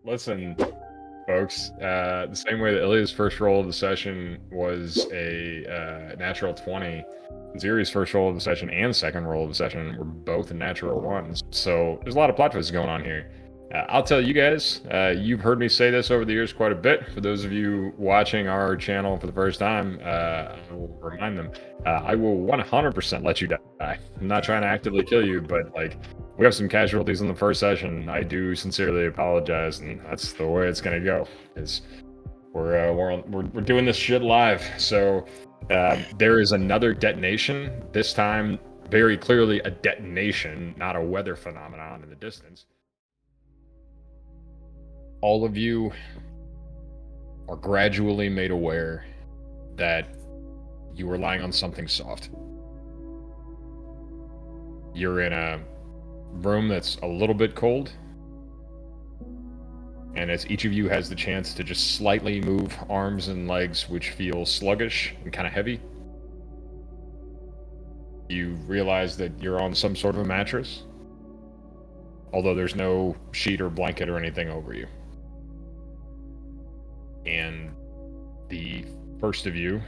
Listen, folks. The same way that Ilya's first roll of the session was a natural 20, Ziri's first roll of the session and second roll of the session were both natural ones. So there's a lot of plot twists going on here. I'll tell you guys, you've heard me say this over the years quite a bit. For those of you watching our channel for the first time, I will remind them, I will 100% let you die. I'm not trying to actively kill you, but like, we have some casualties in the first session. I do sincerely apologize, and that's the way it's gonna go. Is we're doing this shit live. So there is another detonation. This time, very clearly a detonation, not a weather phenomenon in the distance. All of you are gradually made aware that you are lying on something soft. You're in a room that's a little bit cold, and as each of you has the chance to just slightly move arms and legs which feel sluggish and kind of heavy, you realize that you're on some sort of a mattress, although there's no sheet or blanket or anything over you. And the first of you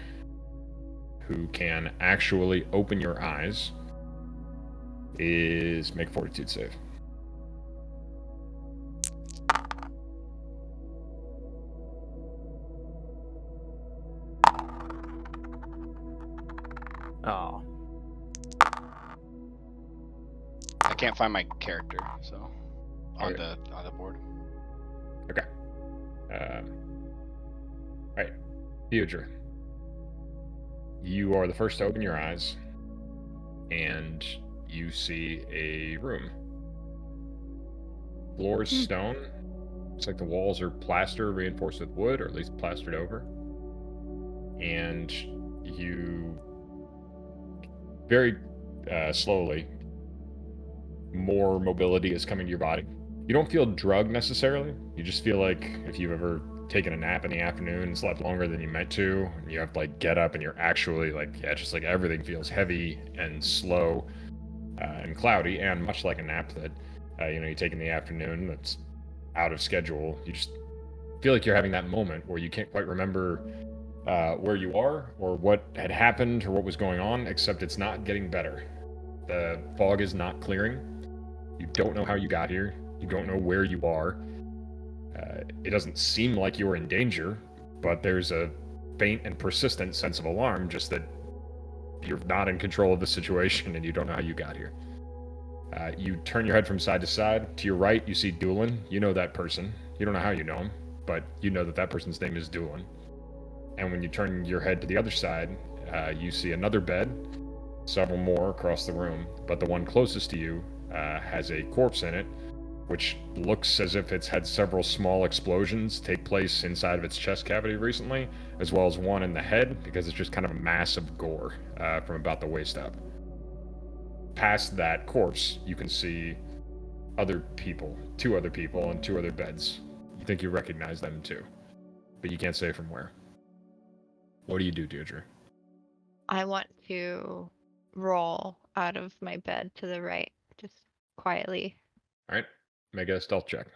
who can actually open your eyes is make a fortitude save. Oh. I can't find my character, so on Okay. the board. Okay. Right. Theodore, you are the first to open your eyes, and you see a room. Floor is stone. Looks like the walls are plaster reinforced with wood, or at least plastered over. And you very slowly, more mobility is coming to your body. You don't feel drugged necessarily. You just feel like if you've ever taken a nap in the afternoon and slept longer than you meant to, and you have to like get up and you're actually like, yeah, just like everything feels heavy and slow and cloudy, and much like a nap that you take in the afternoon that's out of schedule. You just feel like you're having that moment where you can't quite remember where you are or what had happened or what was going on, except it's not getting better. The fog is not clearing. You don't know how you got here. You don't know where you are. It doesn't seem like you're in danger, but there's a faint and persistent sense of alarm, just that you're not in control of the situation and you don't know how you got here. You turn your head from side to side. To your right, you see Doolin. You know that person. You don't know how you know him, but you know that that person's name is Doolin. And when you turn your head to the other side, you see another bed, several more across the room, but the one closest to you has a corpse in it, which looks as if it's had several small explosions take place inside of its chest cavity recently, as well as one in the head, because it's just kind of a mass of gore from about the waist up. Past that corpse, you can see other people, two other people on two other beds. You think you recognize them too, but you can't say from where. What do you do, Deirdre? I want to roll out of my bed to the right, just quietly. All right, make a stealth check.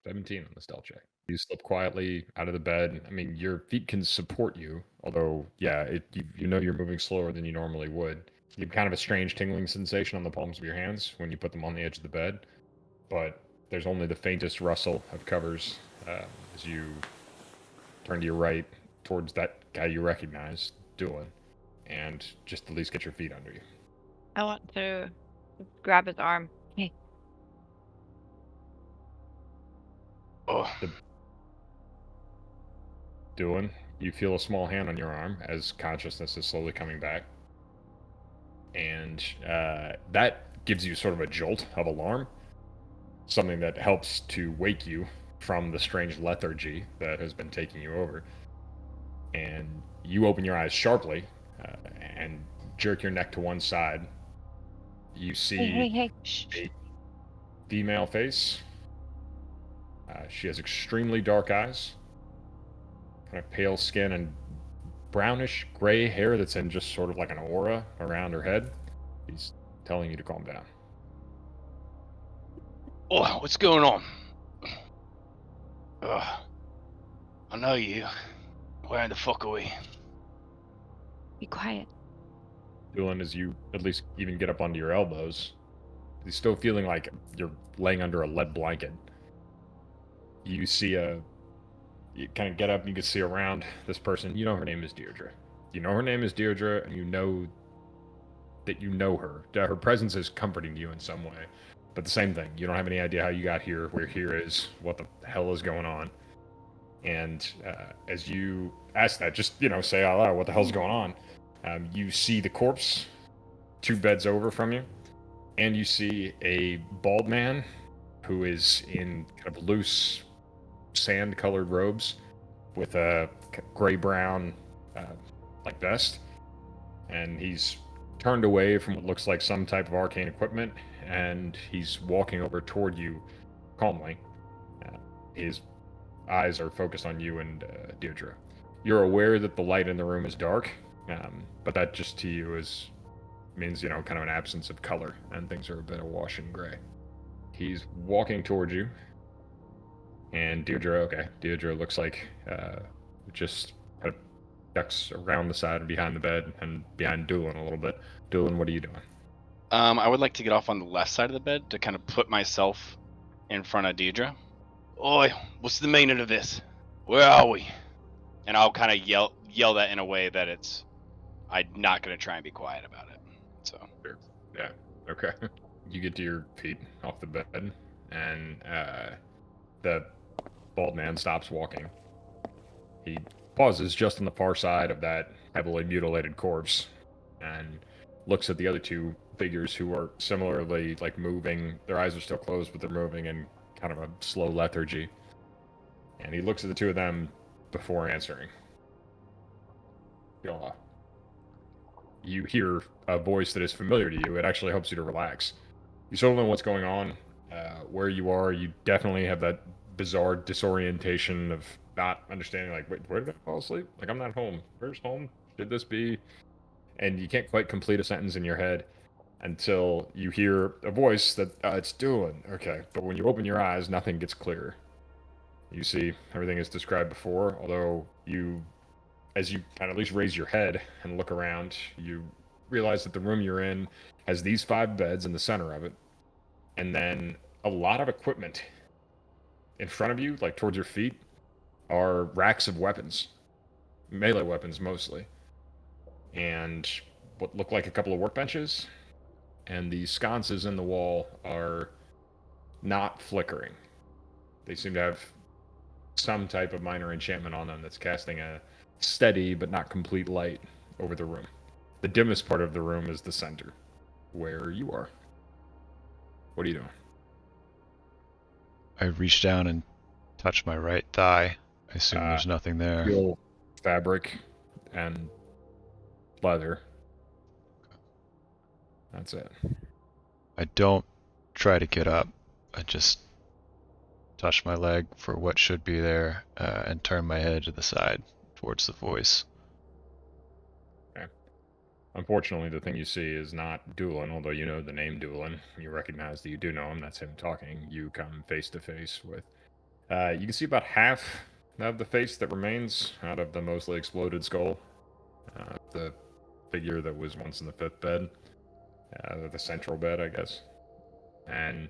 17 on the stealth check. You slip quietly out of the bed. I mean, your feet can support you, although, yeah, you know you're moving slower than you normally would. You have kind of a strange tingling sensation on the palms of your hands when you put them on the edge of the bed, but there's only the faintest rustle of covers as you turn to your right towards that guy you recognize, Doolin, and just at least get your feet under you. I want to grab his arm. Hey, Oh, Doolin, you feel a small hand on your arm as consciousness is slowly coming back. And that gives you sort of a jolt of alarm, something that helps to wake you from the strange lethargy that has been taking you over. And you open your eyes sharply and jerk your neck to one side. You see hey. Shh. a female face. She has extremely dark eyes, kind of pale skin, and brownish gray hair that's in just sort of like an aura around her head. He's telling you to calm down. Oh, what's going on? Ugh. I know you. Where the fuck are we? Be quiet. Dylan, as you at least even get up onto your elbows, you're still feeling like you're laying under a lead blanket. You see you kind of get up and you can see around this person. You know her name is Deirdre. You know her name is Deirdre, and you know that you know her. Her presence is comforting you in some way. But the same thing, you don't have any idea how you got here, where here is, what the hell is going on. And as you ask that, just, say out loud, what the hell's going on? You see the corpse 2 beds over from you, and you see a bald man who is in kind of loose sand-colored robes with a gray-brown like vest, and he's turned away from what looks like some type of arcane equipment, and he's walking over toward you calmly. His eyes are focused on you and Deirdre. You're aware that the light in the room is dark, but that just to you means, kind of an absence of color, and things are a bit awash in gray. He's walking towards you, and Deirdre looks like just kind of ducks around the side and behind the bed and behind Doolin a little bit. Doolin, what are you doing? I would like to get off on the left side of the bed to kind of put myself in front of Deirdre. Oi, what's the meaning of this? Where are we? And I'll kind of yell that in a way that I'm not going to try and be quiet about it. So. Sure. Yeah. Okay. You get to your feet off the bed, and the bald man stops walking. He pauses just on the far side of that heavily mutilated corpse and looks at the other 2 figures who are similarly moving. Their eyes are still closed, but they're moving in kind of a slow lethargy. And he looks at the 2 of them before answering. You hear a voice that is familiar to you. It actually helps you to relax. You still don't know what's going on, where you are. You definitely have that bizarre disorientation of not understanding, wait, where did I fall asleep? I'm not home. Where's home? Should this be? And you can't quite complete a sentence in your head until you hear a voice that it's Doolin. Okay, but when you open your eyes, nothing gets clearer. You see everything is described before, although as you kind of at least raise your head and look around, you realize that the room you're in has these 5 beds in the center of it, and then a lot of equipment in front of you, towards your feet, are racks of weapons, melee weapons mostly, and what look like a couple of workbenches, and the sconces in the wall are not flickering. They seem to have some type of minor enchantment on them that's casting a steady but not complete light over the room. The dimmest part of the room is the center, where you are. What are you doing? I reach down and touch my right thigh. I assume there's nothing there. Feel fabric and leather. That's it. I don't try to get up. I just touch my leg for what should be there and turn my head to the side towards the voice. Okay. Unfortunately, the thing you see is not Doolin, although you know the name Doolin. You recognize that you do know him. That's him talking. You come face to face with... you can see about half of the face that remains out of the mostly exploded skull. The figure that was once in the 5th bed. The central bed, I guess. And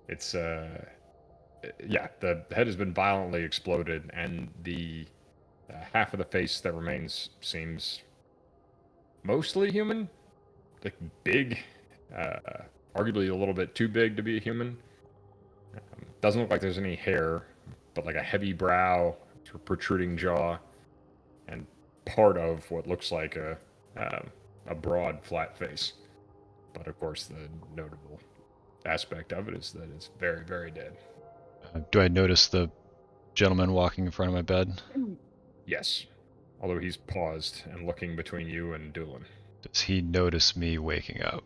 it's... yeah, the head has been violently exploded, and the half of the face that remains seems mostly human. Big, arguably a little bit too big to be a human. Doesn't look like there's any hair, but a heavy brow, protruding jaw, and part of what looks like a broad, flat face. But of course, the notable aspect of it is that it's very, very dead. Do I notice the gentleman walking in front of my bed? Yes. Although he's paused and looking between you and Doolin. Does he notice me waking up?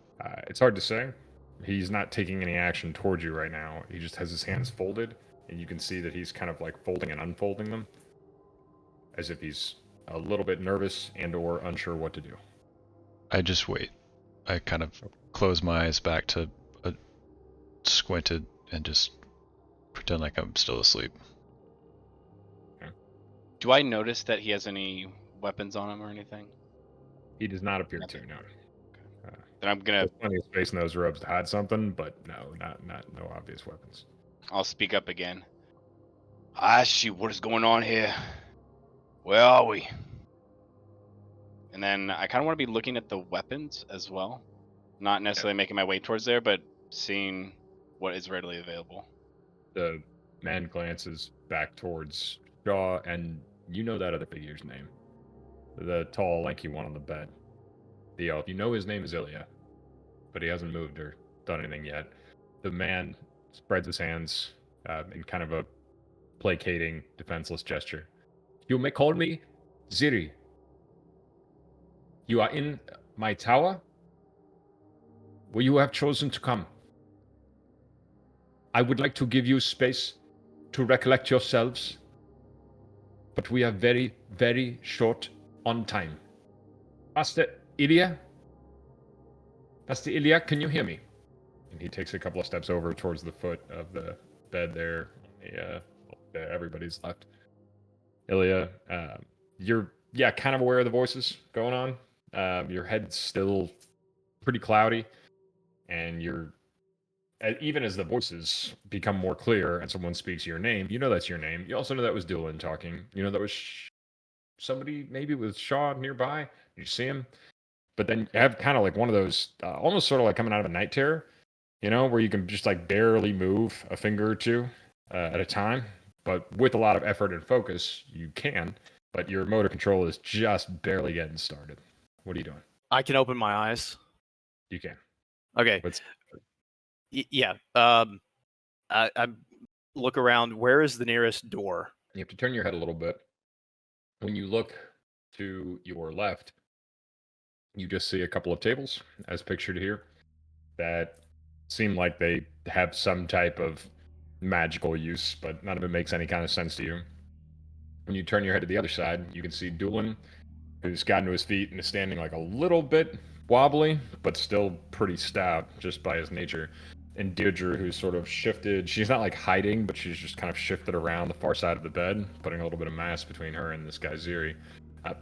It's hard to say. He's not taking any action towards you right now. He just has his hands folded, and you can see that he's kind of folding and unfolding them, as if he's a little bit nervous and or unsure what to do. I just wait. I kind of close my eyes back to squinted and just pretend like I'm still asleep. Do I notice that he has any weapons on him or anything? He does not appear Nothing. to, no. Then I'm gonna. There's plenty of space in those robes to hide something, but no obvious weapons. I'll speak up again. I see what is going on here. Where are we? And then I kind of want to be looking at the weapons as well. Not necessarily making my way towards there, but seeing what is readily available. The man glances back towards Shaw, and you know that other figure's name. The tall, lanky one on the bed. The elf. You know his name is Ilya, but he hasn't moved or done anything yet. The man spreads his hands in kind of a placating, defenseless gesture. You may call me Ziri. You are in my tower, where you have chosen to come. I would like to give you space to recollect yourselves, but we are very, very short on time. Master Ilya? Master Ilya, can you hear me? And he takes a couple of steps over towards the foot of the bed there. Everybody's left. Ilya, you're kind of aware of the voices going on. Your head's still pretty cloudy, and you're even as the voices become more clear and someone speaks your name, you know that's your name. You also know that was Dylan talking. You know that was somebody maybe with Shaw nearby. You see him, but then you have kind of like one of those, almost sort of like coming out of a night terror, you know, where you can just like barely move a finger or two at a time, but with a lot of effort and focus, you can. But your motor control is just barely getting started. What are you doing? I can open my eyes. You can. Okay. What's Yeah. I look around. Where is the nearest door? You have to turn your head a little bit. When you look to your left, you just see a couple of tables, as pictured here, that seem like they have some type of magical use, but none of it makes any kind of sense to you. When you turn your head to the other side, you can see Doolin, who's gotten to his feet and is standing like a little bit wobbly, but still pretty stout just by his nature. And Deirdre, who's sort of shifted. She's not like hiding, but she's just kind of shifted around the far side of the bed, putting a little bit of mass between her and this guy Ziri.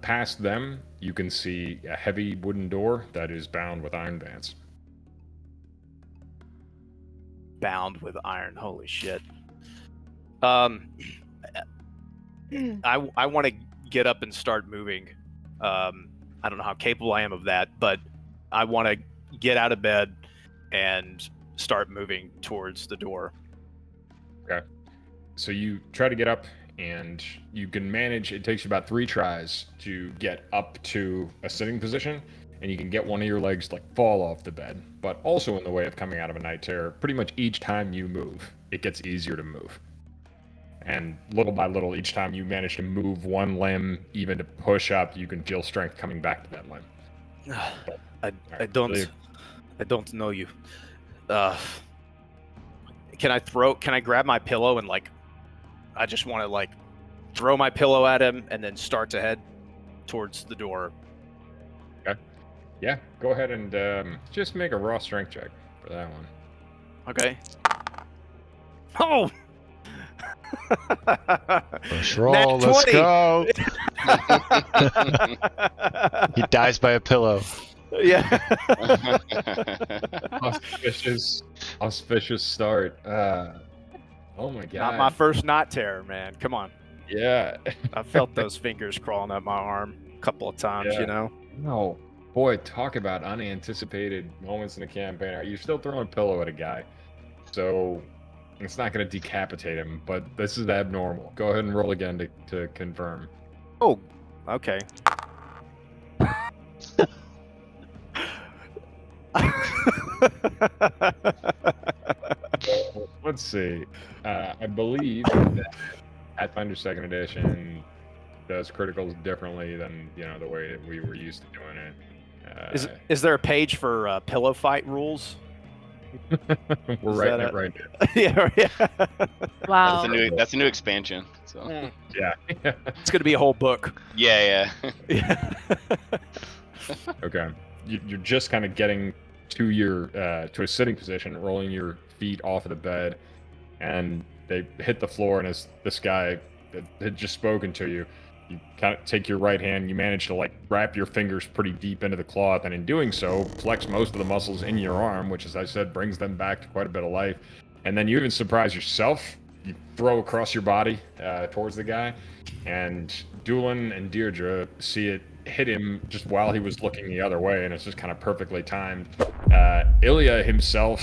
Past them, you can see a heavy wooden door that is bound with iron bands. Bound with iron. Holy shit. I want to get up and start moving. I don't know how capable I am of that, but I want to get out of bed and start moving towards the door. Okay. So you try to get up, and you can manage. It takes you about 3 tries to get up to a sitting position, and you can get one of your legs like fall off the bed. But also in the way of coming out of a night terror, pretty much each time you move, it gets easier to move. And little by little, each time you manage to move one limb, even to push up, you can feel strength coming back to that limb. I don't know you. Can I grab my pillow and like, I just want to like throw my pillow at him and then start to head towards the door. Okay. Yeah, go ahead and just make a raw strength check for that one. Okay. Oh! Push roll, let's 20. go. He dies by a pillow. Yeah. Auspicious start. Oh my god. Not my first night terror, man. Come on. Yeah. I felt those fingers crawling up my arm a couple of times, Yeah. you know? No. Boy, talk about unanticipated moments in the campaign. You're still throwing a pillow at a guy. So it's not going to decapitate him, but this is abnormal. Go ahead and roll again to confirm. Oh, okay. Let's see. I believe that Pathfinder 2nd Edition does criticals differently than the way that we were used to doing it. Is there a page for pillow fight rules? We're Is writing that it right now. Yeah. Wow. That's a new expansion. So Yeah. It's going to be a whole book. yeah. Yeah. Okay. You're just kind of getting to your to a sitting position, rolling your feet off of the bed, and they hit the floor, and as this guy that had just spoken to you, you kind of take your right hand, you manage to like wrap your fingers pretty deep into the cloth, and in doing so, flex most of the muscles in your arm, which, as I said, brings them back to quite a bit of life. And then you even surprise yourself. You throw across your body towards the guy, and Doolin and Deirdre see it hit him just while he was looking the other way, and it's just kind of perfectly timed. Ilya himself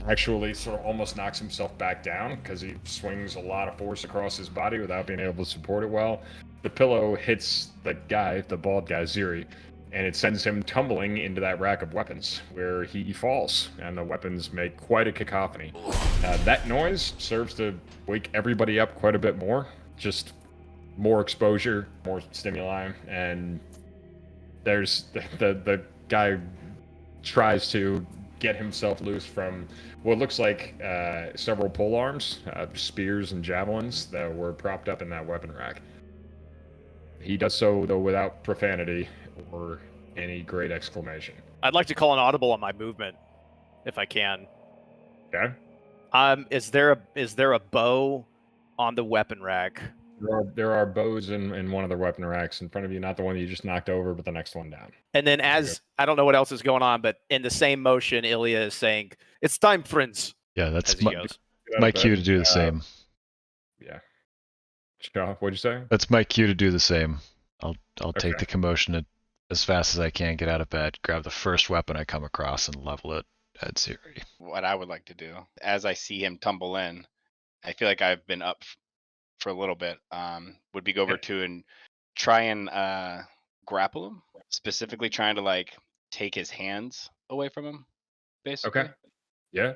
actually sort of almost knocks himself back down because he swings a lot of force across his body without being able to support it well. The pillow hits the guy, the bald guy, Ziri, and it sends him tumbling into that rack of weapons where he falls, and the weapons make quite a cacophony. That noise serves to wake everybody up quite a bit more, just more exposure, more stimuli, and there's the guy tries to get himself loose from what looks like several pole arms, spears and javelins that were propped up in that weapon rack. He does so, though, without profanity or any great exclamation. I'd like to call an audible on my movement, if I can. Okay? Is there a bow on the weapon rack? There are bows in one of the weapon racks in front of you, not the one you just knocked over, but the next one down. And then as I don't know what else is going on, but in the same motion, Ilya is saying, "It's time, friends." Yeah, that's as he goes. my cue to do the same. Yeah. Shaw, what'd you say? That's my cue to do the same. I'll take Okay. the commotion as fast as I can, get out of bed, grab the first weapon I come across, and level it at Ziri. What I would like to do, as I see him tumble in, I feel like I've been up for a little bit. Would be go over to and try and grapple him, specifically trying to like take his hands away from him, basically. Okay. Yeah.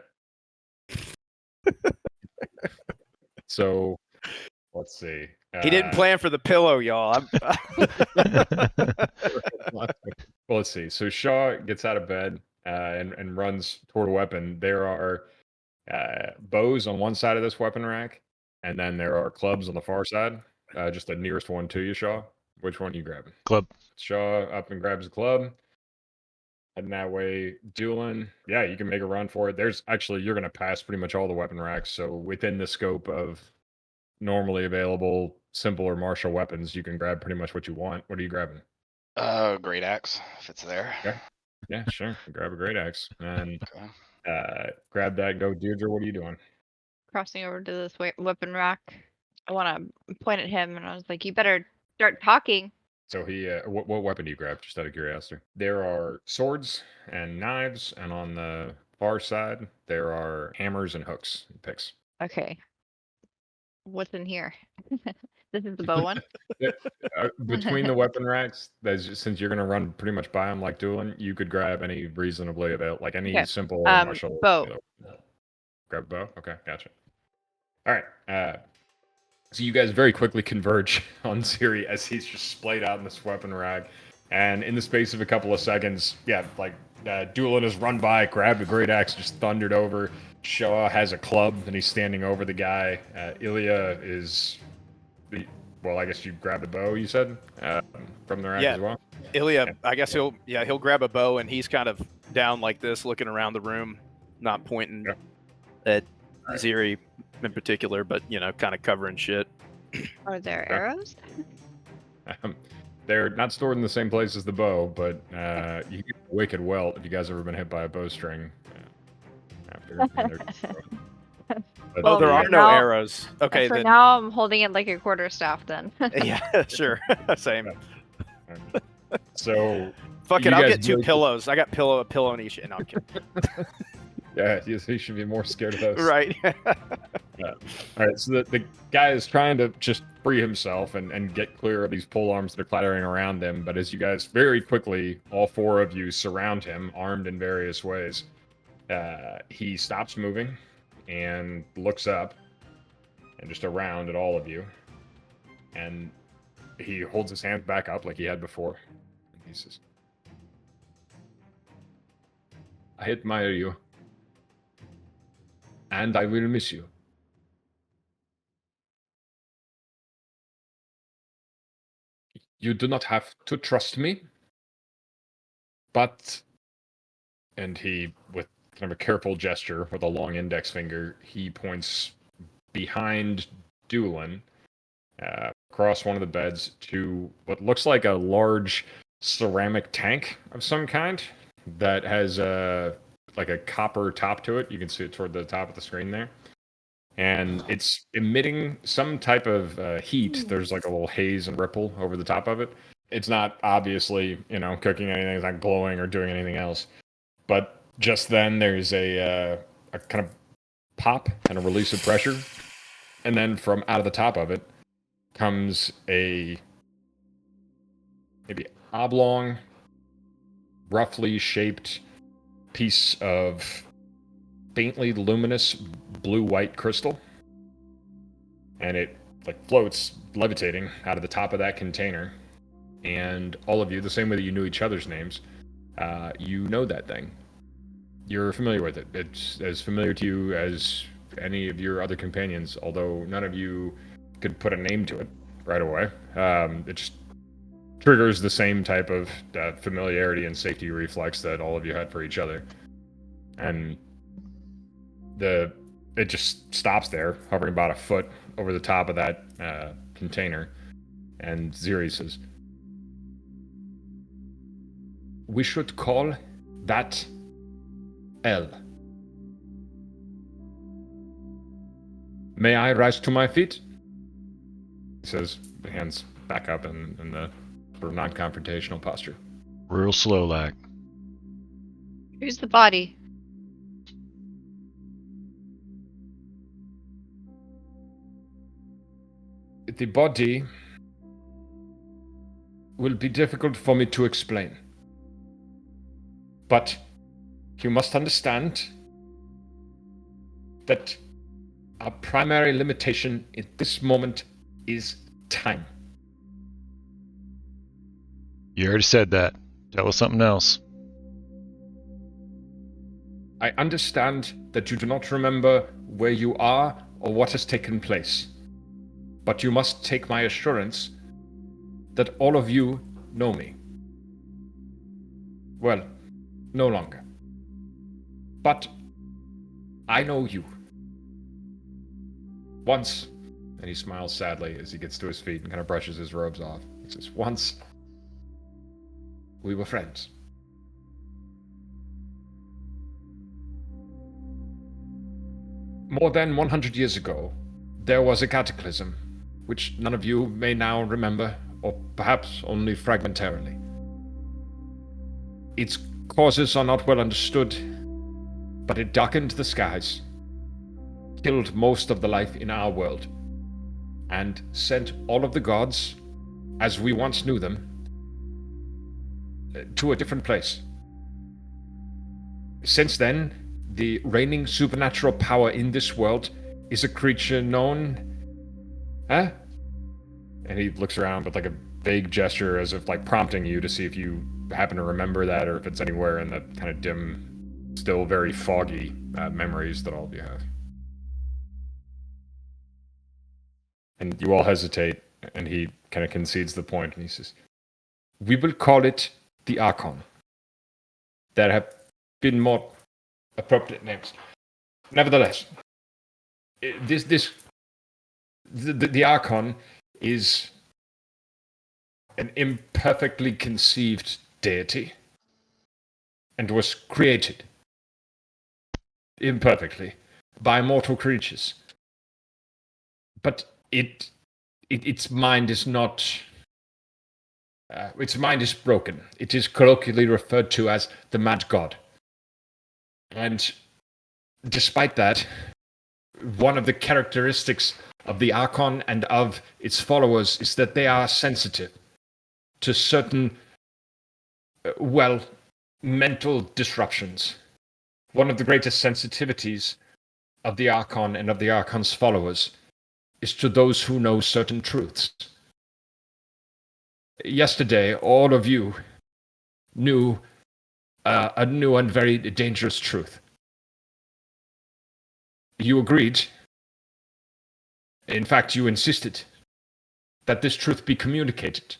So, let's see. He didn't plan for the pillow, y'all. Well, let's see. So Shaw gets out of bed and runs toward a weapon. There are bows on one side of this weapon rack, and then there are clubs on the far side. Just the nearest one to you, Shaw. Which one are you grabbing? Club. Shaw up and grabs a club. And that way, Doolin, yeah, you can make a run for it. There's actually, you're going to pass pretty much all the weapon racks. So within the scope of normally available simple or martial weapons, you can grab pretty much what you want. What are you grabbing? Great axe, if it's there. Okay. Yeah, sure. Grab a great axe and Okay. grab that. Go, Deirdre. What are you doing? Crossing over to this weapon rack. I want to point at him, and I was like, "You better start talking." So he, what weapon do you grab? Just out of curiosity. There are swords and knives, and on the far side there are hammers and hooks and picks. Okay. What's in here? This is the bow one. Between the weapon racks, since you're going to run pretty much by them like Doolin, you could grab any reasonably available, like any Okay. simple martial. Bow. Grab a bow. Okay, gotcha. All right. So you guys very quickly converge on Ziri as he's just splayed out in this weapon rack, and in the space of a couple of seconds, yeah, like Doolin has run by, grabbed a great axe, just thundered over. Shaw has a club, and he's standing over the guy. Ilya is, well, I guess you grabbed a bow, you said, from the rack Yeah. as well? Ilya, I guess he'll grab a bow, and he's kind of down like this, looking around the room, not pointing at Ziri in particular, but kind of covering shit. Are there arrows? They're not stored in the same place as the bow, but you get a wicked welt if you guys ever been hit by a bowstring. Oh, there are no arrows. Okay, for then. now I'm holding it like a quarterstaff. Then. Yeah, sure. Same. So fuck it. you I'll guys get two really- pillows. I got a pillow in each. No, I'm kidding. Yeah, you should be more scared of those. Right. All right, so the guy is trying to just free himself and get clear of these pole arms that are clattering around him. But as you guys very quickly, all four of you surround him, armed in various ways, he stops moving and looks up and just around at all of you. And he holds his hands back up like he had before. And he says, "I admire you. And I will miss you. You do not have to trust me, but..." And he, with kind of a careful gesture with a long index finger, he points behind Doolin, across one of the beds, to what looks like a large ceramic tank of some kind that has like a copper top to it. You can see it toward the top of the screen there. And it's emitting some type of heat. There's like a little haze and ripple over the top of it. It's not obviously, cooking anything. It's not glowing or doing anything else. But just then there's a kind of pop and a release of pressure. And then from out of the top of it comes a maybe oblong, roughly shaped piece of faintly luminous blue-white crystal. And it floats, levitating out of the top of that container. And all of you, the same way that you knew each other's names, you know that thing. You're familiar with it. It's as familiar to you as any of your other companions, although none of you could put a name to it right away. It just triggers the same type of familiarity and safety reflex that all of you had for each other. And it just stops there, hovering about a foot over the top of that container. And Ziri says, "We should call that L. May I rise to my feet?" He says, hands back up in the sort of non-confrontational posture. Real slow, like. Who's the body? The body will be difficult for me to explain. But you must understand that our primary limitation in this moment is time. You already said that. Tell us something else. I understand that you do not remember where you are or what has taken place. But you must take my assurance that all of you know me. Well, no longer. But I know you. Once, and he smiles sadly as he gets to his feet and kind of brushes his robes off. He says, once, we were friends. More than 100 years ago, there was a cataclysm, which none of you may now remember, or perhaps only fragmentarily. Its causes are not well understood, but it darkened the skies, killed most of the life in our world, and sent all of the gods, as we once knew them, to a different place. Since then, the reigning supernatural power in this world is a creature known... Huh? And he looks around with a vague gesture as if prompting you to see if you happen to remember that or if it's anywhere in the kind of dim, still very foggy memories that all of you have. And you all hesitate, and he kind of concedes the point, and he says, "We will call it the Archon. There have been more appropriate names. Nevertheless, the Archon is an imperfectly conceived deity and was created imperfectly by mortal creatures. But its mind is not... its mind is broken. It is colloquially referred to as the Mad God. And despite that, one of the characteristics of the Archon and of its followers is that they are sensitive to certain, mental disruptions. One of the greatest sensitivities of the Archon and of the Archon's followers is to those who know certain truths. Yesterday, all of you knew a new and very dangerous truth. You agreed. In fact, you insisted that this truth be communicated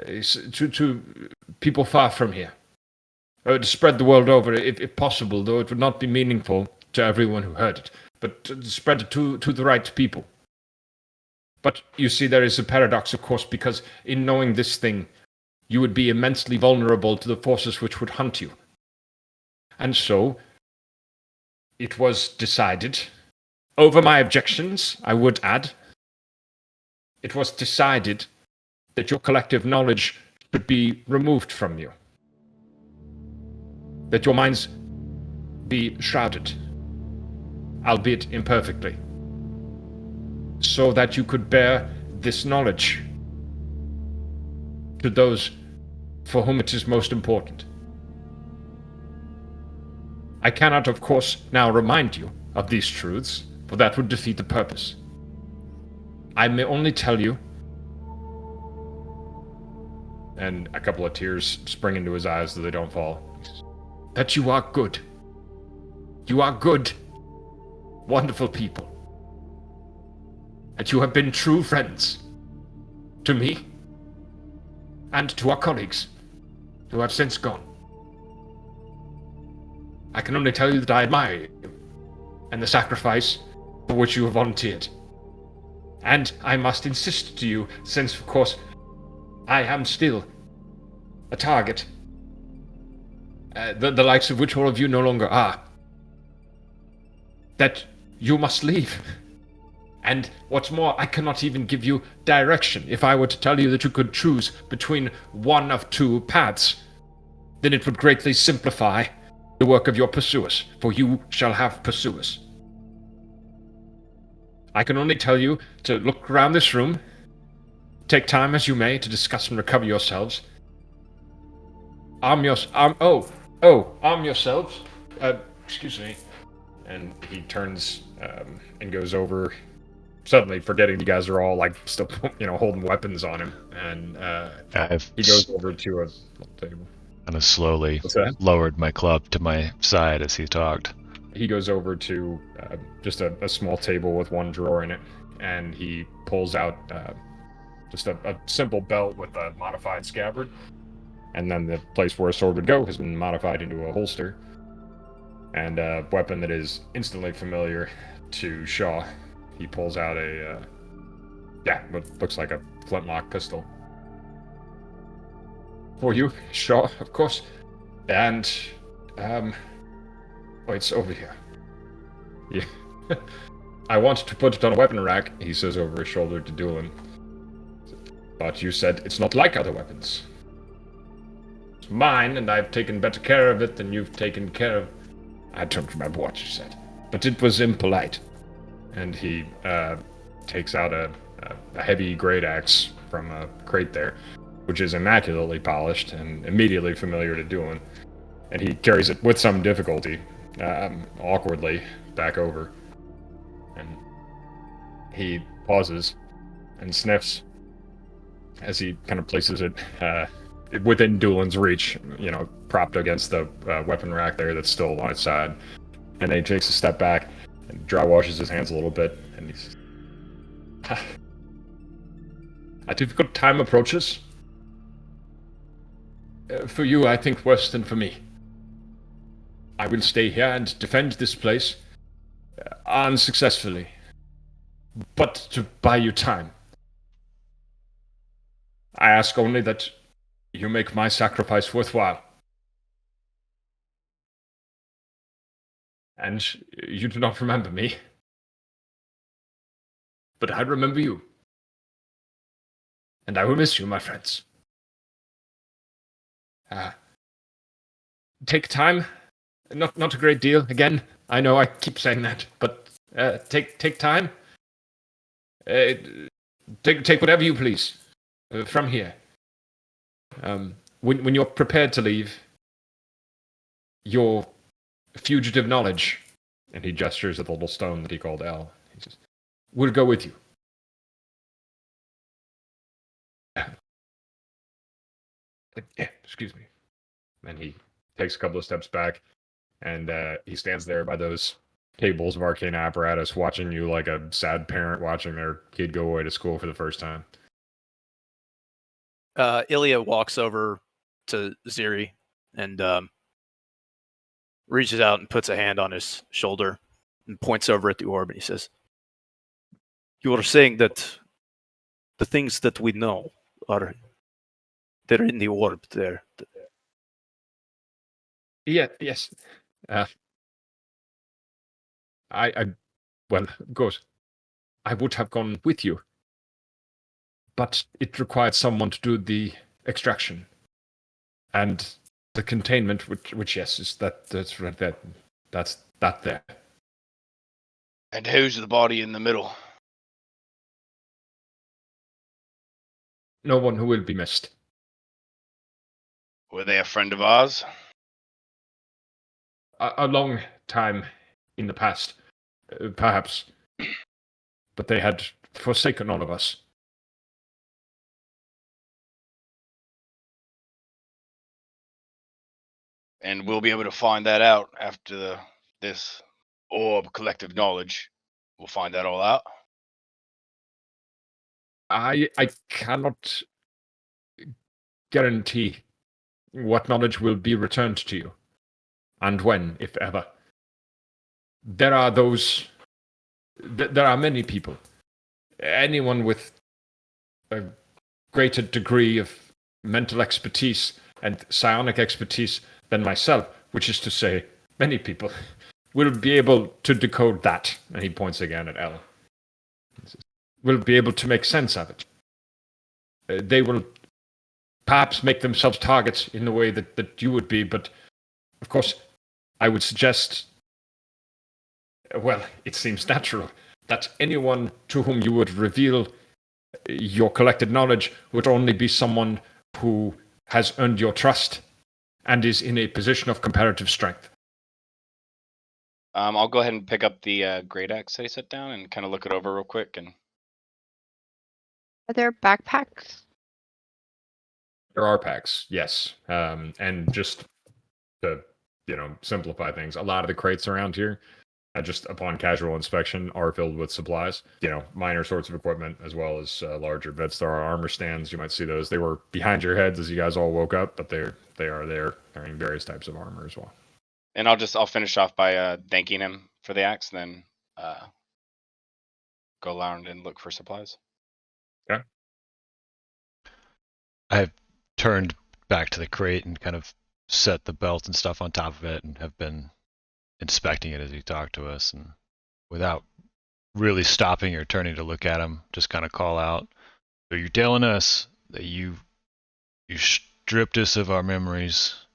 to people far from here, to spread the world over, if possible, though it would not be meaningful to everyone who heard it. but spread to the right people. But you see, there is a paradox, of course, because in knowing this thing, you would be immensely vulnerable to the forces which would hunt you. And so, it was decided, over my objections, I would add, it was decided that your collective knowledge should be removed from you. That your minds be shrouded, albeit imperfectly, so that you could bear this knowledge to those for whom it is most important. I cannot, of course, now remind you of these truths, for that would defeat the purpose. I may only tell you, and a couple of tears spring into his eyes, though they don't fall, that you are good. You are good, wonderful people. That you have been true friends to me and to our colleagues who have since gone. I can only tell you that I admire you and the sacrifice for which you have volunteered. And I must insist to you, since, of course, I am still a target, the likes of which all of you no longer are, that you must leave. And what's more, I cannot even give you direction. If I were to tell you that you could choose between one of two paths, then it would greatly simplify the work of your pursuers, for you shall have pursuers. I can only tell you to look around this room, take time as you may to discuss and recover yourselves. Arm yourselves. Excuse me. And he turns and goes over, suddenly forgetting you guys are all like still, holding weapons on him, and he goes over to a table. Kind of slowly lowered my club to my side as he talked. He goes over to just a small table with one drawer in it, and he pulls out just a simple belt with a modified scabbard, and then the place where a sword would go has been modified into a holster, and a weapon that is instantly familiar to Shaw. He pulls out what looks like a flintlock pistol. For you, Shaw, of course. And, it's over here. Yeah. I wanted to put it on a weapon rack, he says over his shoulder to Doolin. But you said it's not like other weapons. It's mine, and I've taken better care of it than you've taken care of... I don't remember what you said. But it was impolite. And he takes out a heavy great axe from a crate there, which is immaculately polished and immediately familiar to Doolin. And he carries it with some difficulty, awkwardly, back over. And he pauses and sniffs as he kind of places it within Doolin's reach, propped against the weapon rack there that's still on its side. And then he takes a step back and dry washes his hands a little bit, and he says, a difficult time approaches. For you, I think worse than for me. I will stay here and defend this place, unsuccessfully, but to buy you time. I ask only that you make my sacrifice worthwhile. And you do not remember me, but I remember you. And I will miss you, my friends. Take time. Not a great deal. Again, I know I keep saying that, but take time. Take whatever you please from here. When you're prepared to leave, your fugitive knowledge, and he gestures at the little stone that he called L. He says, "Will go with you." Yeah, excuse me. And he takes a couple of steps back, and he stands there by those tables of arcane apparatus, watching you like a sad parent watching their kid go away to school for the first time. Ilya walks over to Ziri and reaches out and puts a hand on his shoulder and points over at the orb and he says, "You are saying that the things that we know they're in the orb there." Yeah, yes. Well, of course, I would have gone with you, but it required someone to do the extraction and the containment, which yes, is that's right there. That's that there. And who's the body in the middle? No one who will be missed. Were they a friend of ours? A long time in the past, perhaps, but they had forsaken all of us. And we'll be able to find that out after this orb collective knowledge. We'll find that all out. I cannot guarantee what knowledge will be returned to you, and when, if ever. There are those. There are many people. Anyone with a greater degree of mental expertise and psionic expertise than myself, which is to say, many people, will be able to decode that. And he points again at El. Will be able to make sense of it. They will perhaps make themselves targets in the way that you would be, but of course, I would suggest, well, it seems natural that anyone to whom you would reveal your collected knowledge would only be someone who has earned your trust and is in a position of comparative strength. I'll go ahead and pick up the great axe that he set down and kind of look it over real quick. And Are there backpacks? There are packs, yes. And just to, simplify things, a lot of the crates around here, just upon casual inspection, are filled with supplies. Minor sorts of equipment as well as larger bits. There are armor stands. You might see those. They were behind your heads as you guys all woke up, but they are there carrying various types of armor as well. And I'll finish off by thanking him for the axe, and then go around and look for supplies. Okay. I've turned back to the crate and kind of set the belt and stuff on top of it and have been inspecting it as he talked to us, and without really stopping or turning to look at him, just kind of call out, "So you're telling us that you stripped us of our memories,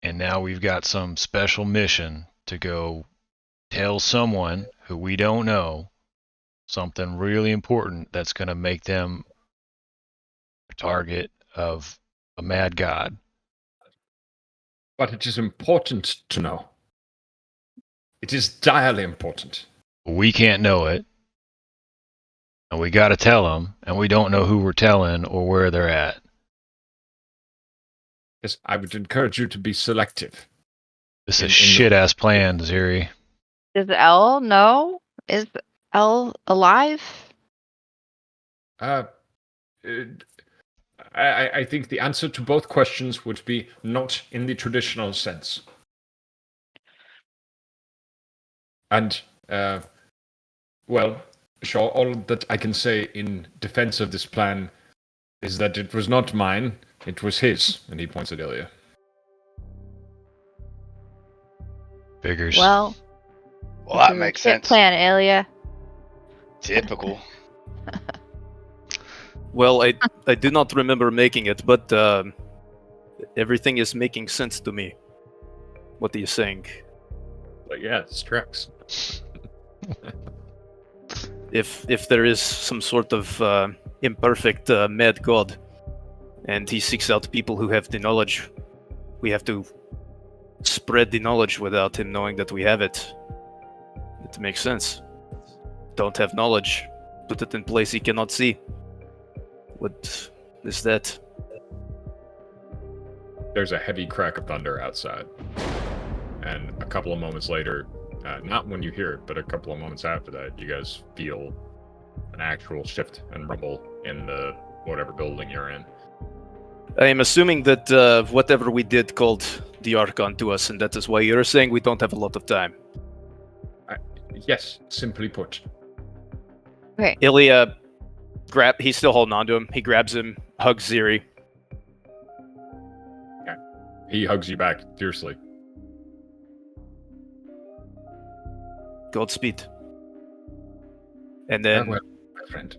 and now we've got some special mission to go tell someone who we don't know something really important that's going to make them a target of a mad god?" But it is important to know. It is direly important. We can't know it, and we got to tell them, and we don't know who we're telling or where they're at. Yes, I would encourage you to be selective. This is a shit-ass plan, Ziri. Does El know? Is El alive? I think the answer to both questions would be not in the traditional sense. And, well, sure, all that I can say in defense of this plan is that it was not mine, it was his. And he points at Ilya. Figures. Well, Well, that makes shit sense. plan, Ilya. Typical. Well, I do not remember making it, but everything is making sense to me. What do you think? But yeah, it's Trex. If there is some sort of imperfect mad god, and he seeks out people who have the knowledge, we have to spread the knowledge without him knowing that we have it. It makes sense. Don't have knowledge, put it in place he cannot see. What is that? There's a heavy crack of thunder outside. And a couple of moments later, not when you hear it, but a couple of moments after that, you guys feel an actual shift and rumble in the whatever building you're in. I am assuming that whatever we did called the Archon to us, and that is why you're saying we don't have a lot of time. Yes, simply put. Ilya he's still holding on to him. He grabs him, hugs Ziri. He hugs you back fiercely. Godspeed. And then Farewell, my friend.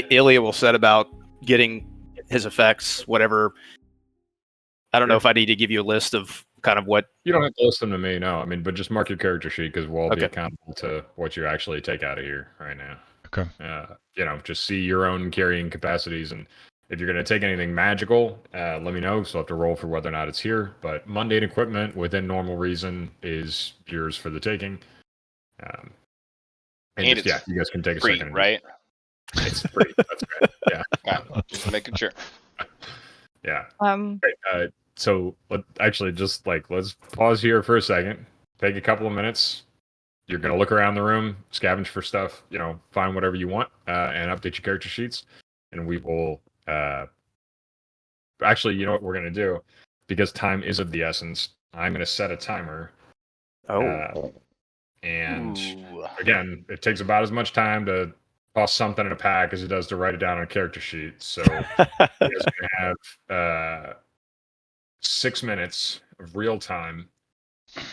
Ilya will set about getting his effects, whatever. I don't know if I need to give you a list of kind of what. You don't have to list them to me, no. I mean, but just mark your character sheet because we'll all be Okay. accountable to what you actually take out of here right now. Okay. Just see your own carrying capacities, and if you're going to take anything magical, let me know. So I'll have to roll for whether or not it's here. But mundane equipment within normal reason is yours for the taking. And just, it's you guys can take a Free, second. right? It's free. That's right. Yeah. Okay, just making sure. Yeah. Okay. So let's pause here for a second. Take a couple of minutes. You're gonna look around the room, scavenge for stuff, find whatever you want, and update your character sheets. And we will. Actually, you know what we're gonna do, because time is of the essence. I'm gonna set a timer. And Ooh. again, it takes about as much time to toss something in a pack as it does to write it down on a character sheet. So you guys are gonna have 6 minutes of real time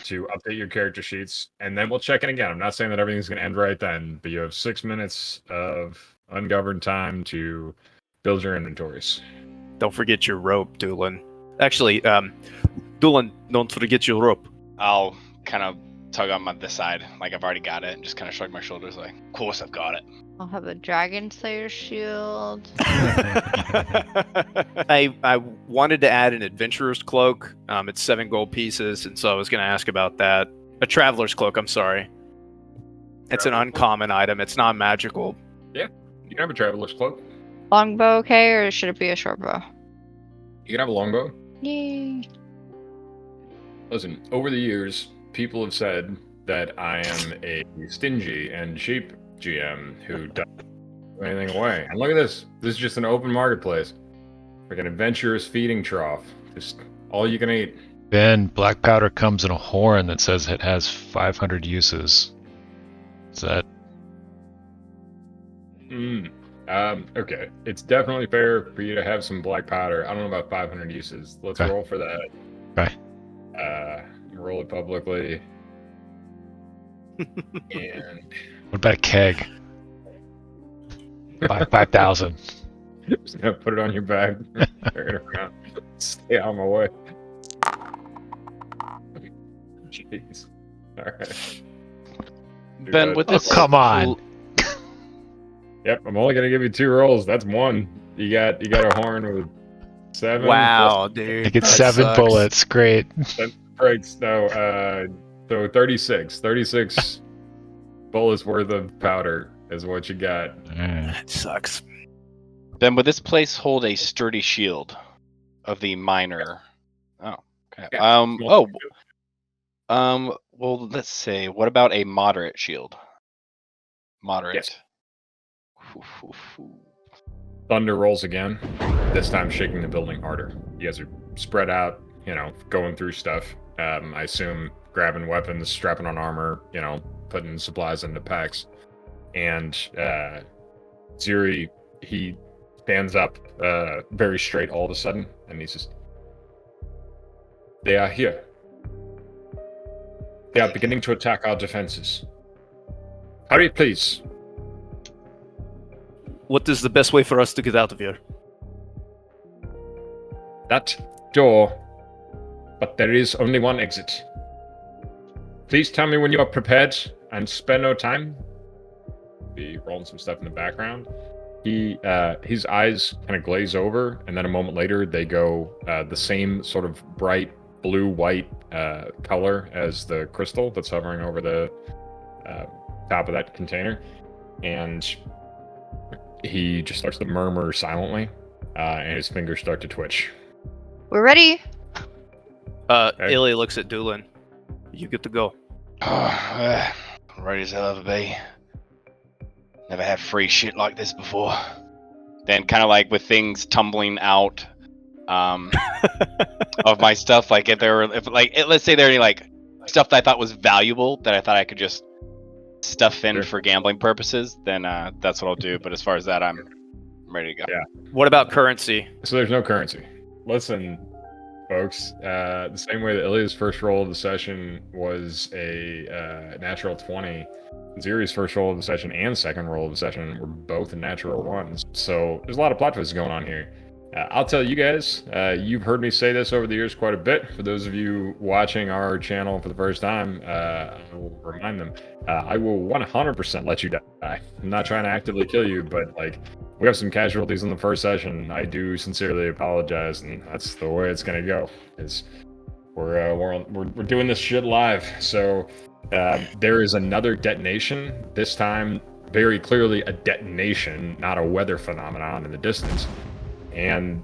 to update your character sheets, and then we'll check in again. I'm not saying that everything's going to end right then, but you have 6 minutes of ungoverned time to build your inventories. Don't forget your rope, Doolin. Actually, Doolin, don't forget your rope. I'll kind of tug on this side, like I've already got it, and just kind of shrug my shoulders, like, of course I've got it. I'll have a Dragon Slayer shield. I wanted to add an adventurer's cloak. It's 7 gold pieces, and so I was going to ask about that. A traveler's cloak, I'm sorry. It's an uncommon item. It's not magical. You can have a traveler's cloak. Longbow, okay, or should it be a short bow? You can have a longbow. Yay. Listen, over the years, people have said that I am a stingy and cheap GM who doesn't give anything away. And look at this. This is just an open marketplace. Like an adventurous feeding trough. Just all you can eat. Ben, black powder comes in a horn that says it has 500 uses. Is that... Okay. It's definitely fair for you to have some black powder. I don't know about 500 uses. Let's Okay. roll for that. Okay. Roll it publicly. And What about a keg? 5,000. just gonna put it on your back. Turn it around. Stay out of my way. Jeez. Alright. Ben, with this, come on. Yep, I'm only gonna give you 2 rolls. That's 1. You got a horn with 7. Wow, dude. You get that 7 sucks. bullets. Great. Breaks. No, so 36. 36 bullets worth of powder is what you got. That sucks. Ben, would this place hold a sturdy shield of the minor? Oh, okay. Yeah. Well, let's say, what about a moderate shield? Moderate. Yes. Thunder rolls again. This time shaking the building harder. You guys are spread out, going through stuff. I assume grabbing weapons, strapping on armor, putting supplies into packs. And Ziri, he stands up very straight all of a sudden, and he says, "They are here. They are beginning to attack our defenses. Hurry, please." What is the best way for us to get out of here? That door, but there is only one exit. Please tell me when you are prepared and spare no time. Be rolling some stuff in the background. His eyes kind of glaze over, and then a moment later they go the same sort of bright blue-white color as the crystal that's hovering over the top of that container, and he just starts to murmur silently, and his fingers start to twitch. We're ready. Okay. Ilya looks at Doolin. You get to go. Ready as I'll ever be. Never had free shit like this before. Then, kind of like with things tumbling out of my stuff, like let's say there are any like stuff that I thought was valuable that I thought I could just stuff in Sure. for gambling purposes, then that's what I'll do. But as far as that, I'm ready to go. Yeah. What about currency? So there's no currency. Listen, folks, the same way that Ilya's first roll of the session was a natural 20, Ziri's first roll of the session and second roll of the session were both natural ones. So there's a lot of plot twists going on here. I'll tell you guys, you've heard me say this over the years quite a bit. For those of you watching our channel for the first time, I will remind them, I will 100% let you die. I'm not trying to actively kill you, but like, we have some casualties in the first session. I do sincerely apologize, and that's the way it's gonna go. Is we're doing this shit live. So there is another detonation. This time, very clearly a detonation, not a weather phenomenon in the distance. And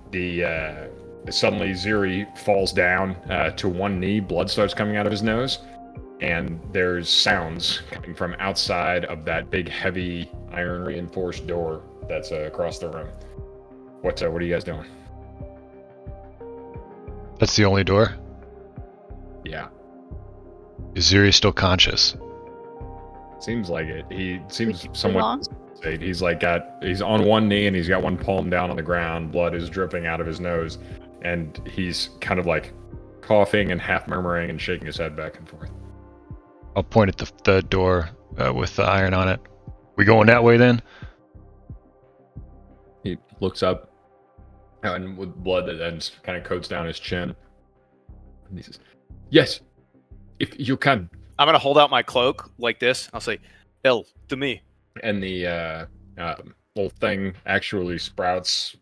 suddenly Ziri falls down to one knee. Blood starts coming out of his nose, and there's sounds coming from outside of that big, heavy, iron reinforced door that's across the room. What are you guys doing? That's the only door? Yeah, Is Ziri still conscious? seems like it. He seems keep somewhat. along? He's he's on one knee and he's got one palm down on the ground. Blood is dripping out of his nose, and he's kind of like coughing and half murmuring and shaking his head back and forth. I'll point at the door with the iron on it. We going that way then? He looks up, and with blood that then kind of coats down his chin, and he says, "Yes, if you can." I'm gonna hold out my cloak like this. I'll say, "El, to me." And the little thing actually sprouts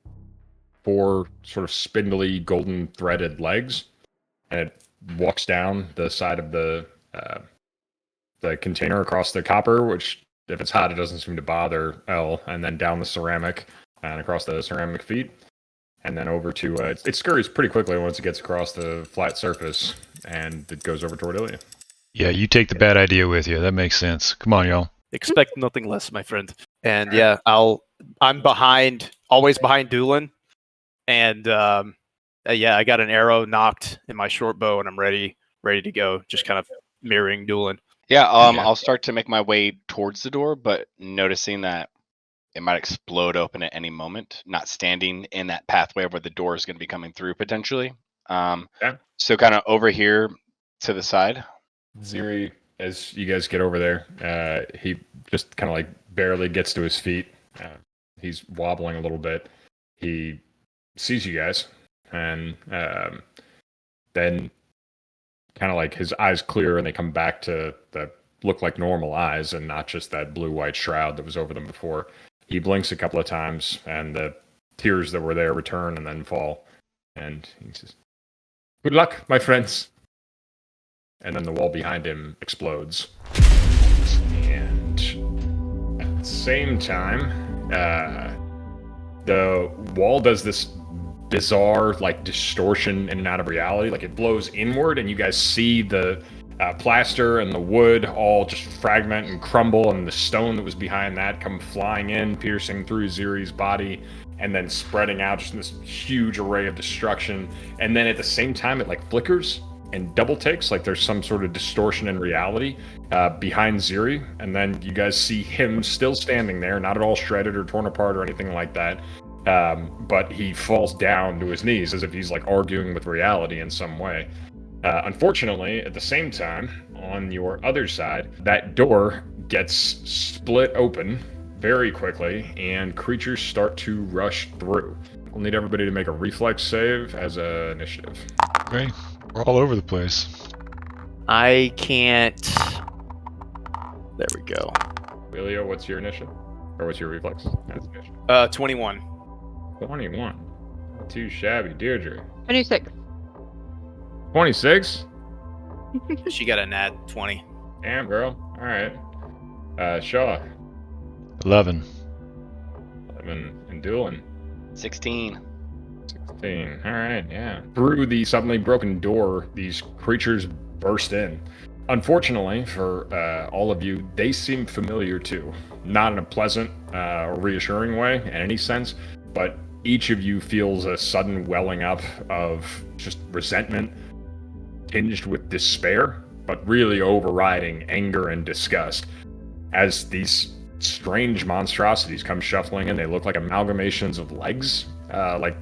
4 sort of spindly, golden threaded legs, and it walks down the side of the container across the copper, which, if it's hot, it doesn't seem to bother El, and then down the ceramic and across the ceramic feet, and then over to it scurries pretty quickly once it gets across the flat surface, and it goes over toward Ilya. Yeah, you take the bad idea with you. That makes sense. Come on, y'all. Expect nothing less, my friend. And yeah, I'm always behind Doolin, and yeah, I got an arrow knocked in my short bow, and I'm ready to go. Just kind of mirroring Doolin. Yeah, Yeah. I'll start to make my way towards the door, but noticing that it might explode open at any moment, not standing in that pathway where the door is going to be coming through potentially. So kind of over here to the side. Ziri, as you guys get over there, he just kind of like barely gets to his feet. He's wobbling a little bit. He sees you guys, and then kind of like his eyes clear and they come back to the look like normal eyes and not just that blue-white shroud that was over them before. He blinks a couple of times, and the tears that were there return and then fall. And he says, "Good luck, my friends." And then the wall behind him explodes. And at the same time, the wall does this bizarre like distortion in and out of reality. Like it blows inward, and you guys see the plaster and the wood all just fragment and crumble, and the stone that was behind that come flying in, piercing through Ziri's body, and then spreading out just in this huge array of destruction. And then at the same time, it like flickers and double takes, like there's some sort of distortion in reality behind Ziri, and then you guys see him still standing there, not at all shredded or torn apart or anything like that, but he falls down to his knees as if he's like arguing with reality in some way. Unfortunately, at the same time, on your other side, that door gets split open very quickly, and creatures start to rush through. We'll need everybody to make a reflex save as an initiative. Great. We're all over the place. I can't. There we go. Ilya, what's your initiative? Or what's your reflex? That's initiative. 21. 21. Not too shabby. Deirdre. 26. 26? She got a nat 20. Damn, girl. Alright. Shaw. 11. 11. And Doolin. 16. 16. Alright, yeah. Through the suddenly broken door, these creatures burst in. Unfortunately for all of you, they seem familiar too. Not in a pleasant or reassuring way in any sense, but each of you feels a sudden welling up of just resentment tinged with despair but really overriding anger and disgust as these strange monstrosities come shuffling in. They look like amalgamations of legs, like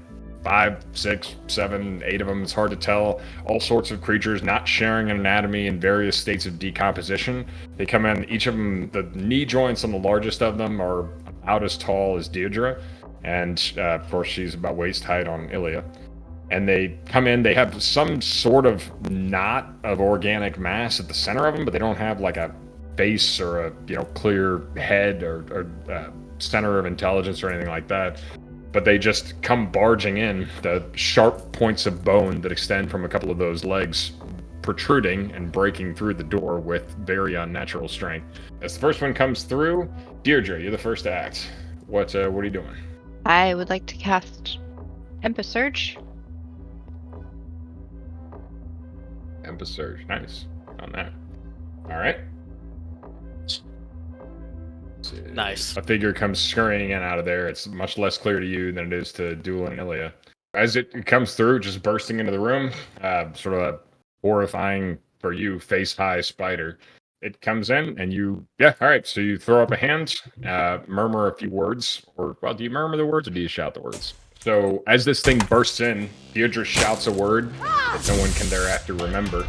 5, 6, 7, 8 of them. It's hard to tell. All sorts of creatures not sharing an anatomy in various states of decomposition. They come in, each of them, the knee joints on the largest of them are about as tall as Deirdre, and of course she's about waist height on Ilya. And they come in, they have some sort of knot of organic mass at the center of them, but they don't have like a face or a clear head or center of intelligence or anything like that. But they just come barging in, the sharp points of bone that extend from a couple of those legs protruding and breaking through the door with very unnatural strength. As the first one comes through, Deirdre, you're the first to act. What are you doing? I would like to cast Tempest Surge. Tempest Surge, nice on that. All right. Nice. A figure comes scurrying in out of there. It's much less clear to you than it is to Duel and Ilya. As it comes through, just bursting into the room, sort of a horrifying for you face-high spider. It comes in, and all right. So you throw up a hand, murmur a few words, or do you murmur the words or do you shout the words? So as this thing bursts in, Deirdre shouts a word that no one can thereafter remember,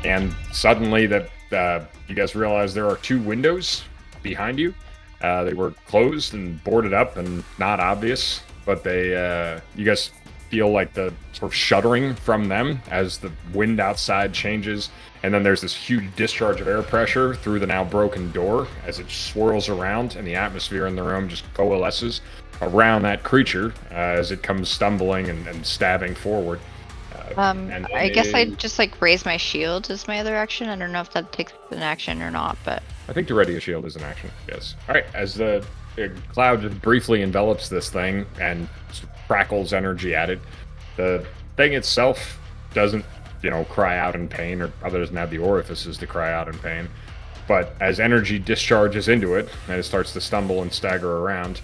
and suddenly you guys realize there are 2 windows behind you. They were closed and boarded up and not obvious, but you guys feel like the sort of shuddering from them as the wind outside changes, and then there's this huge discharge of air pressure through the now broken door as it swirls around, and the atmosphere in the room just coalesces around that creature as it comes stumbling and stabbing forward. I guess I'd just raise my shield as my other action. I don't know if that takes an action or not, but I think to ready a shield is an action, yes. All right, as the cloud just briefly envelops this thing and crackles energy at it, the thing itself doesn't, cry out in pain, or other doesn't have the orifices to cry out in pain. But as energy discharges into it and it starts to stumble and stagger around,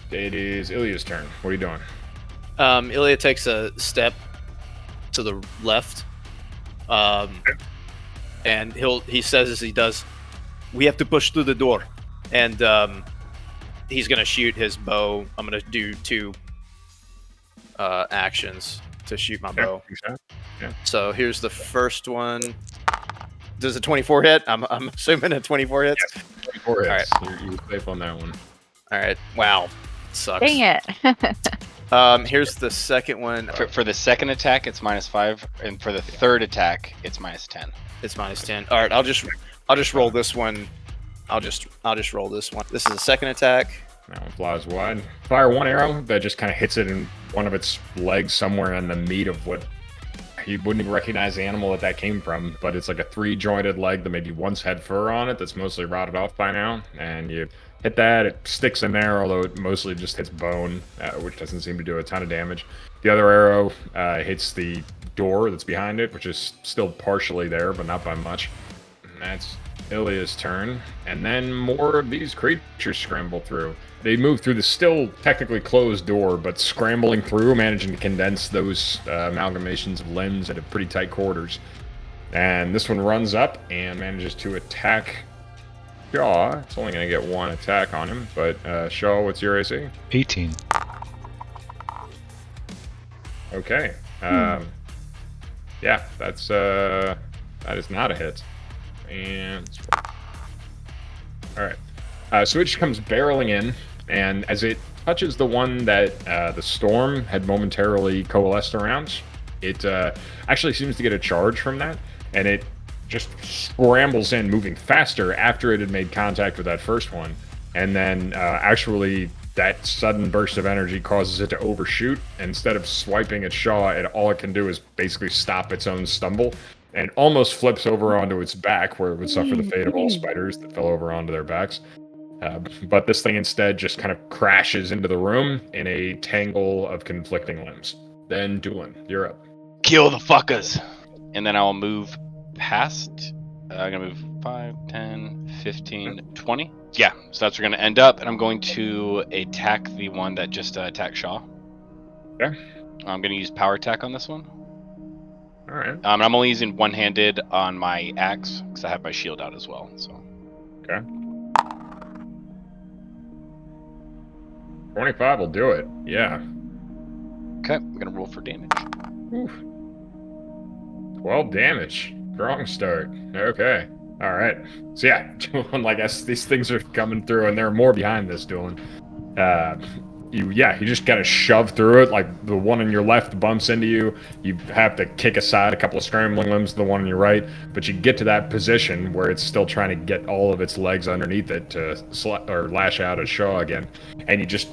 it is Ilya's turn. What are you doing? Ilya takes a step to the left, and he says as he does, "We have to push through the door," and he's gonna shoot his bow. I'm gonna do 2 actions to shoot my bow. Yeah. So here's the first one. Does a 24 hit? I'm assuming a 24 hits. Yes, 24 hits. All right. You're safe on that one. All right. Wow. Sucks. dang it. Here's the second one. For the second attack, it's -5, and for the third attack, it's -10. It's -10. All right. I'll just roll this one. I'll just roll this one. This is the second attack. That one flies wide. Fire one arrow that just kind of hits it in one of its legs somewhere in the meat of what you wouldn't even recognize the animal that came from, but it's like a 3-jointed leg that maybe once had fur on it that's mostly rotted off by now, and you hit that, it sticks in there, although it mostly just hits bone, which doesn't seem to do a ton of damage. The other arrow hits the door that's behind it, which is still partially there, but not by much. And that's Ilya's turn, and then more of these creatures scramble through. They move through the still technically closed door, but scrambling through, managing to condense those amalgamations of limbs into pretty tight quarters. And this one runs up and manages to attack Shaw. It's only going to get 1 attack on him, but Shaw, what's your AC? 18. Okay. Yeah, that is not a hit. And all right. Switch comes barreling in, and as it touches the one that the storm had momentarily coalesced around, it actually seems to get a charge from that, and it just scrambles in, moving faster after it had made contact with that first one. And then actually that sudden burst of energy causes it to overshoot. Instead of swiping at Shaw, all it can do is basically stop its own stumble, and almost flips over onto its back, where it would suffer the fate of all spiders that fell over onto their backs. But this thing instead just kind of crashes into the room in a tangle of conflicting limbs. Then Doolin, you're up. Kill the fuckers! And then I'll move past. I'm going to move 5, 10, 15, 20. Yeah, so that's where we're going to end up, and I'm going to attack the one that just attacked Shaw. Okay. I'm going to use power attack on this one. All right. I'm only using one-handed on my axe because I have my shield out as well. So 25 will do it. Yeah. okay, I'm gonna roll for damage. Oof. 12 damage. Strong start. Okay. All right. So yeah, Doolin, like as these things are coming through, and there are more behind this, Doolin. You just gotta shove through it. Like the one on your left bumps into you. You have to kick aside a couple of scrambling limbs to the one on your right, but you get to that position where it's still trying to get all of its legs underneath it to lash out at Shaw again, and you just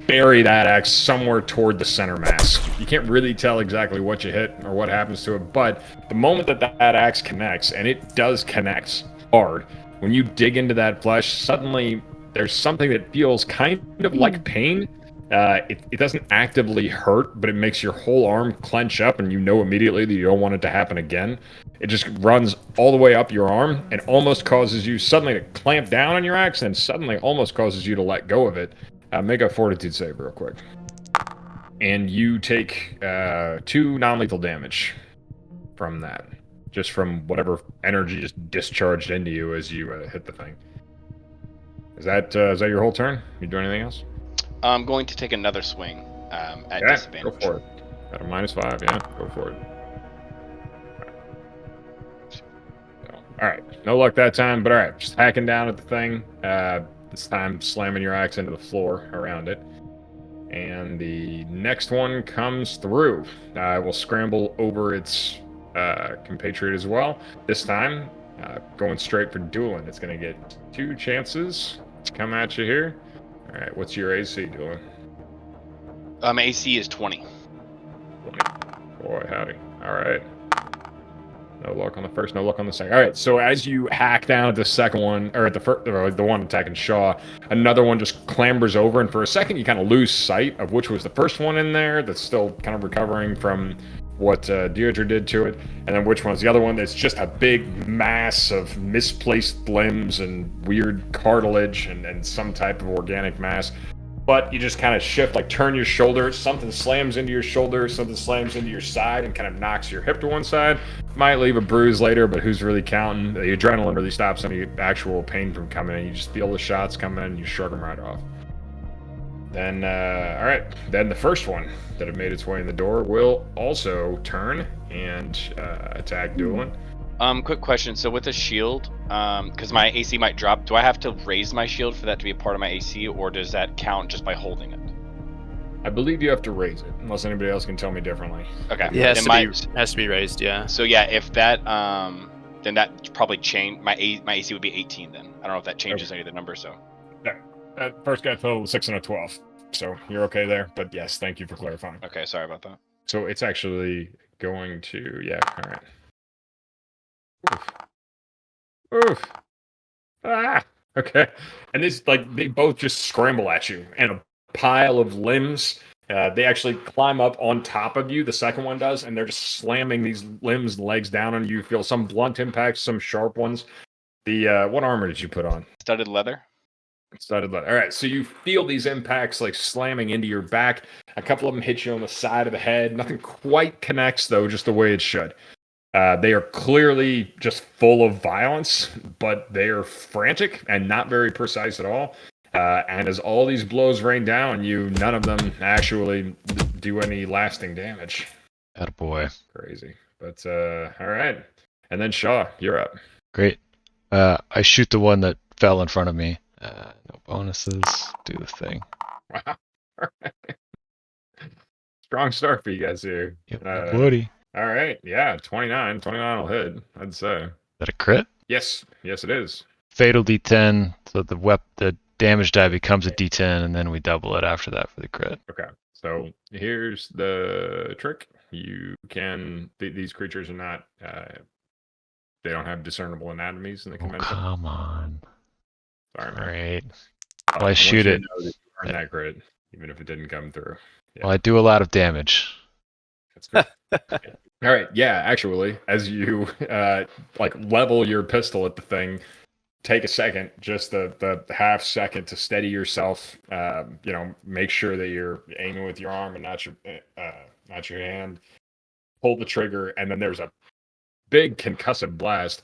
bury that axe somewhere toward the center mass. You can't really tell exactly what you hit or what happens to it, but the moment that axe connects, and it does connect hard, when you dig into that flesh, suddenly there's something that feels kind of like pain. It doesn't actively hurt, but it makes your whole arm clench up, and you know immediately that you don't want it to happen again. It just runs all the way up your arm and almost causes you suddenly to clamp down on your axe, and suddenly almost causes you to let go of it. Make a fortitude save real quick. And you take 2 non-lethal damage from that. Just from whatever energy just discharged into you as you hit the thing. Is that your whole turn? You do anything else? I'm going to take another swing at Yeah, disadvantage. go for it. At a -5, yeah, go for it. All right, no luck that time, but all right, just hacking down at the thing. This time slamming your axe into the floor around it. And the next one comes through. I will scramble over its compatriot as well. This time, going straight for Doolin. It's going to get 2 chances to come at you here. All right, what's your AC, Doolin? AC is 20. 20. Boy, howdy. All right. No luck on the first, no luck on the second. All right, so as you hack down at the second one, or at the one attacking Shaw, another one just clambers over, and for a second you kind of lose sight of which was the first one in there that's still kind of recovering from what Deirdre did to it, and then which one's the other one that's just a big mass of misplaced limbs and weird cartilage and some type of organic mass. But you just kind of shift, like turn your shoulder, something slams into your shoulder, something slams into your side and kind of knocks your hip to one side. Might leave a bruise later, but who's really counting? The adrenaline really stops any actual pain from coming in. You just feel the shots come in and you shrug them right off. Then, all right, then the first one that had made its way in the door will also turn and attack Doolin. Quick question. So with a shield, because my AC might drop, do I have to raise my shield for that to be a part of my AC, or does that count just by holding it? I believe you have to raise it, unless anybody else can tell me differently. Okay. It has to be raised, yeah. So yeah, if that, then that probably change my AC would be 18 then. I don't know if that changes any of the numbers, so. That first guy totaled 6 and a 12, so you're okay there. But yes, thank you for clarifying. Okay, sorry about that. So it's actually going to, yeah, all right. Oof. Ah. Okay. And this, like, they both just scramble at you, and a pile of limbs. They actually climb up on top of you. The second one does, and they're just slamming these limbs and legs down on you. You feel some blunt impacts, some sharp ones. The what armor did you put on? Studded leather. Studded leather. All right. So you feel these impacts like slamming into your back. A couple of them hit you on the side of the head. Nothing quite connects though, just the way it should. They are clearly just full of violence, but they are frantic and not very precise at all. And as all these blows rain down on you, none of them actually do any lasting damage. Attaboy. Crazy. But, all right. And then Shaw, you're up. Great. I shoot the one that fell in front of me. No bonuses. Do the thing. Wow. All right. Strong start for you guys here. Yep, Woody. All right. Yeah, 29. 29 will hit, I'd say. Is that a crit? Yes. Yes, it is. Fatal D10. So the damage die becomes a D10, and then we double it after that for the crit. Okay. So here's the trick. You can... These creatures are not... they don't have discernible anatomies in the Oh, convention. come on. Sorry, man. Great. I Well, I shoot want you it. to know that you earned that crit, even if it didn't come through. Yeah. Well, I do a lot of damage. That's good. All right. Yeah, actually, as you like level your pistol at the thing, take a second, just the half second to steady yourself. Make sure that you're aiming with your arm and not your hand. pull the trigger, and then there's a big concussive blast.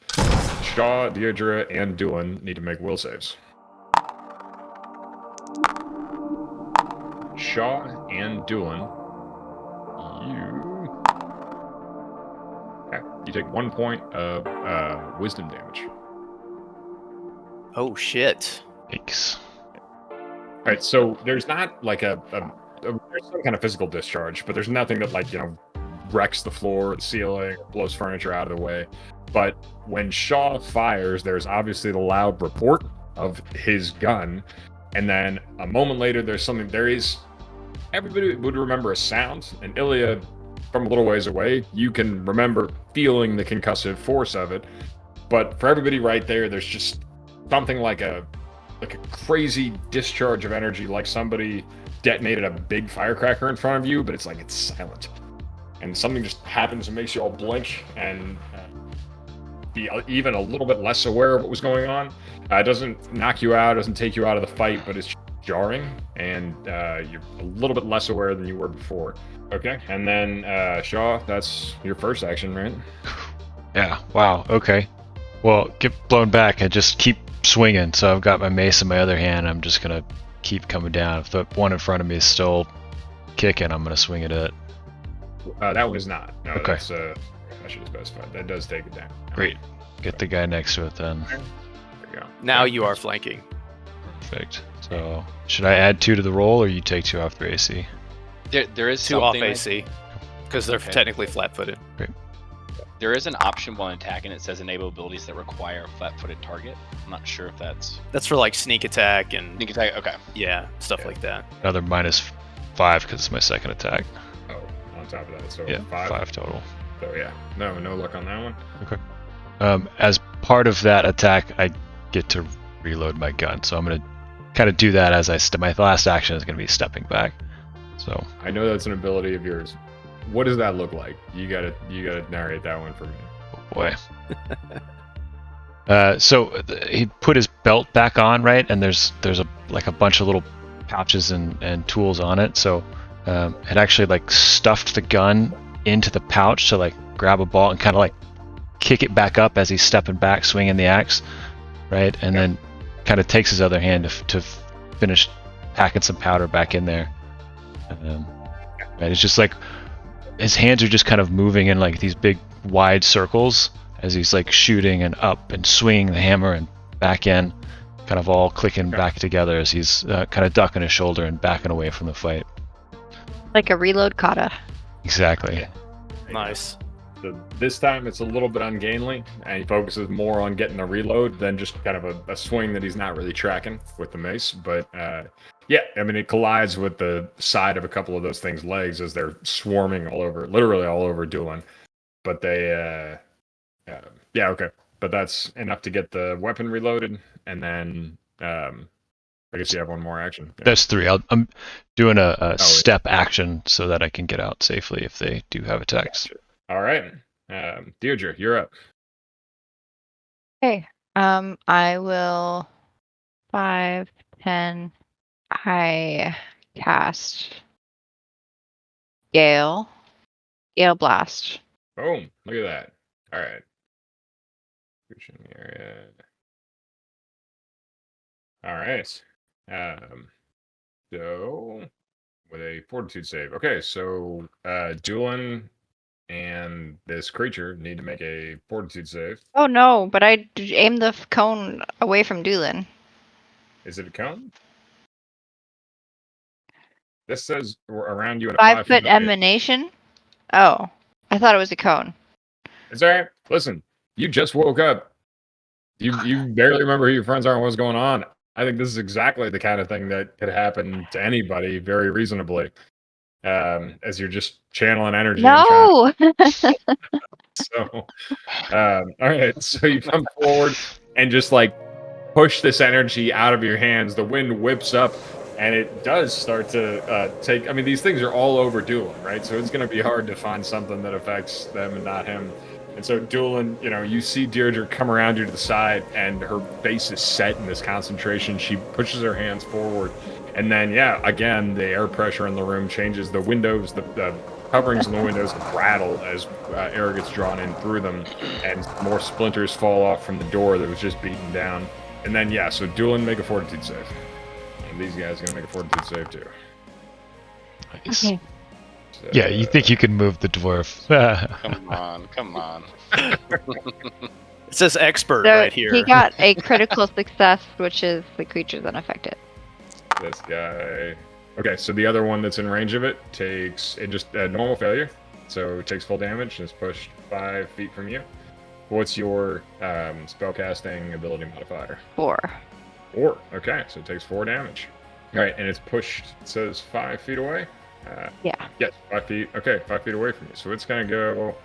Shaw, Deirdre, and Doolan need to make will saves. Shaw and Doolan, you take 1 point of wisdom damage. Oh shit. Yikes. All right, so there's not like there's some kind of physical discharge, but there's nothing that wrecks the floor, the ceiling, or blows furniture out of the way. But when Shaw fires, there's obviously the loud report of his gun, and then a moment later, everybody would remember a sound, and Ilya, from a little ways away, you can remember feeling the concussive force of it. But for everybody right there, there's just something like a crazy discharge of energy, like somebody detonated a big firecracker in front of you, but it's silent. And something just happens and makes you all blink and be even a little bit less aware of what was going on. It doesn't knock you out, doesn't take you out of the fight, but it's jarring, and you're a little bit less aware than you were before. Okay, and then Shaw, that's your first action, right? Yeah, wow, okay. Well, get blown back and just keep swinging. So I've got my mace in my other hand. I'm just going to keep coming down. If the one in front of me is still kicking, I'm going to swing at it. That was not. No, Okay. That's, I should have specified. That does take it down. Great. Get the guy next to it then. There you go. Now you are flanking. Perfect. So should I add 2 to the roll, or you take 2 off their AC? There is 2 off something AC. Because they're Okay. technically flat-footed. There is an option while attacking. It says enable abilities that require a flat-footed target. I'm not sure if that's That's for like sneak attack and sneak attack. Okay. yeah, stuff Yeah. like that. Another -5 because it's my second attack. Oh, on top of that, so Yeah, 5. 5 total. So yeah, no luck on that one. As part of that attack, I get to reload my gun. So I'm going to kind of do that as my last action is going to be stepping back. So I know that's an ability of yours. What does that look like? You gotta narrate that one for me. oh boy. He put his belt back on, right? And there's a bunch of little pouches and tools on it. So it actually stuffed the gun into the pouch to grab a ball and kind of kick it back up as he's stepping back, swinging the axe, right? And then kind of takes his other hand to finish packing some powder back in there. Right, it's just his hands are just kind of moving in these big wide circles as he's shooting and up and swinging the hammer and back in, kind of all clicking back together as he's kind of ducking his shoulder and backing away from the fight. Like a reload kata. Exactly. Nice. So this time it's a little bit ungainly, and he focuses more on getting a reload than just kind of a swing that he's not really tracking with the mace. But yeah, I mean, it collides with the side of a couple of those things' legs as they're swarming literally all over Doolan. But they, yeah, okay. But that's enough to get the weapon reloaded, and then I guess you have one more action. Yeah. That's 3. I'm doing a step action so that I can get out safely if they do have attacks. Gotcha. All right, Deirdre, you're up. Okay. I will 5, 10. I cast Gale Blast. Boom! Look at that. All right. Pushing the area. All right. So with a fortitude save. Okay, so Doolan and this creature need to make a fortitude save. Oh no, but I aimed the cone away from Doolan. Is it a cone? This says around you at a 5 foot 5-foot emanation? Oh, I thought it was a cone. It's all right. Listen, you just woke up. You barely remember who your friends are and what's going on. I think this is exactly the kind of thing that could happen to anybody very reasonably. As you're just channeling energy. No! So, all right. So you come forward and just push this energy out of your hands. The wind whips up, and it does start to take. I mean, these things are all over Doolan, right? So it's going to be hard to find something that affects them and not him. And so Doolan, you see Deirdre come around you to the side, and her face is set in this concentration. She pushes her hands forward, and then again, the air pressure in the room changes. The windows, the coverings in the windows rattle as air gets drawn in through them, and more splinters fall off from the door that was just beaten down. And then, yeah, so Doolin, make a fortitude save. And these guys are going to make a fortitude save, too. Nice. Okay. So, Yeah, you think you can move the dwarf. Come on, come on. It says expert So right here. he got a critical success, which is the creature's unaffected. This guy. Okay, so the other one that's in range of it takes just a normal failure. So it takes full damage and is pushed 5 feet from you. What's your spellcasting ability modifier? 4. 4. Okay, so it takes 4 damage. All right, and it's pushed, it says 5 feet away. Yeah. Yes, 5 feet. Okay, 5 feet away from you. So it's going to go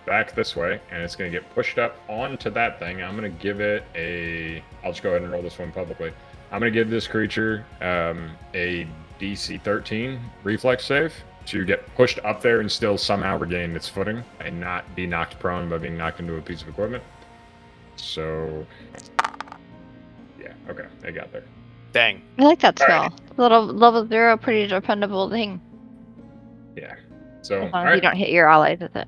back this way, and it's going to get pushed up onto that thing. I'm going to give it a. I'll just go ahead and roll this one publicly. I'm going to give this creature a DC 13 reflex save to get pushed up there and still somehow regain its footing and not be knocked prone by being knocked into a piece of equipment. So, yeah, okay, I got there. Dang. I like that All spell. right. Little level 0, pretty dependable thing. Yeah. So, As long all as you right. don't hit your allies with it.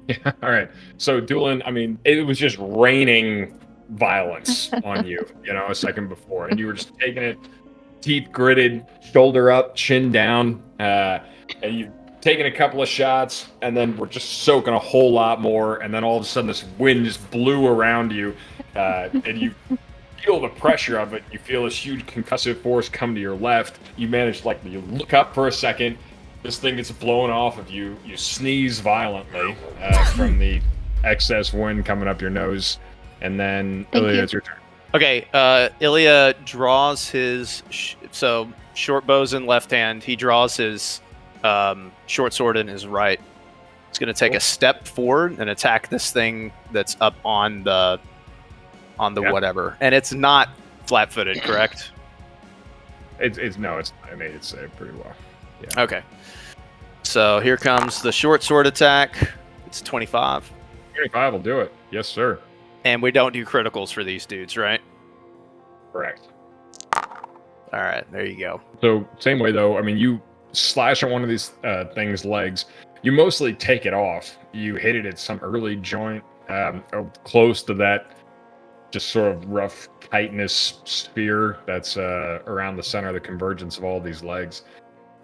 Yeah, all right. So, Doolin, I mean, it was just raining violence on you, a second before, and you were just taking it teeth gritted, shoulder up, chin down, and you taking a couple of shots, and then we're just soaking a whole lot more, and then all of a sudden this wind just blew around you, and you feel the pressure of it. You feel this huge concussive force come to your left. You manage, you look up for a second. This thing gets blown off of you. You sneeze violently from the excess wind coming up your nose. And then, Thank Ilya, you. it's your turn. Okay, Ilya draws his so short bow's in left hand. He draws his short sword in his right. He's gonna take a step forward and attack this thing that's up on the Yeah. whatever. And it's not flat-footed, correct? I made it save pretty well. Yeah. Okay. So here comes the short sword attack. It's 25. 25 will do it. Yes, sir. And we don't do criticals for these dudes, right? Correct. All right, there you go. So, same way though, I mean, you slash on one of these things' legs. You mostly take it off. You hit it at some early joint, close to that just sort of rough chitinous sphere that's around the center of the convergence of all these legs.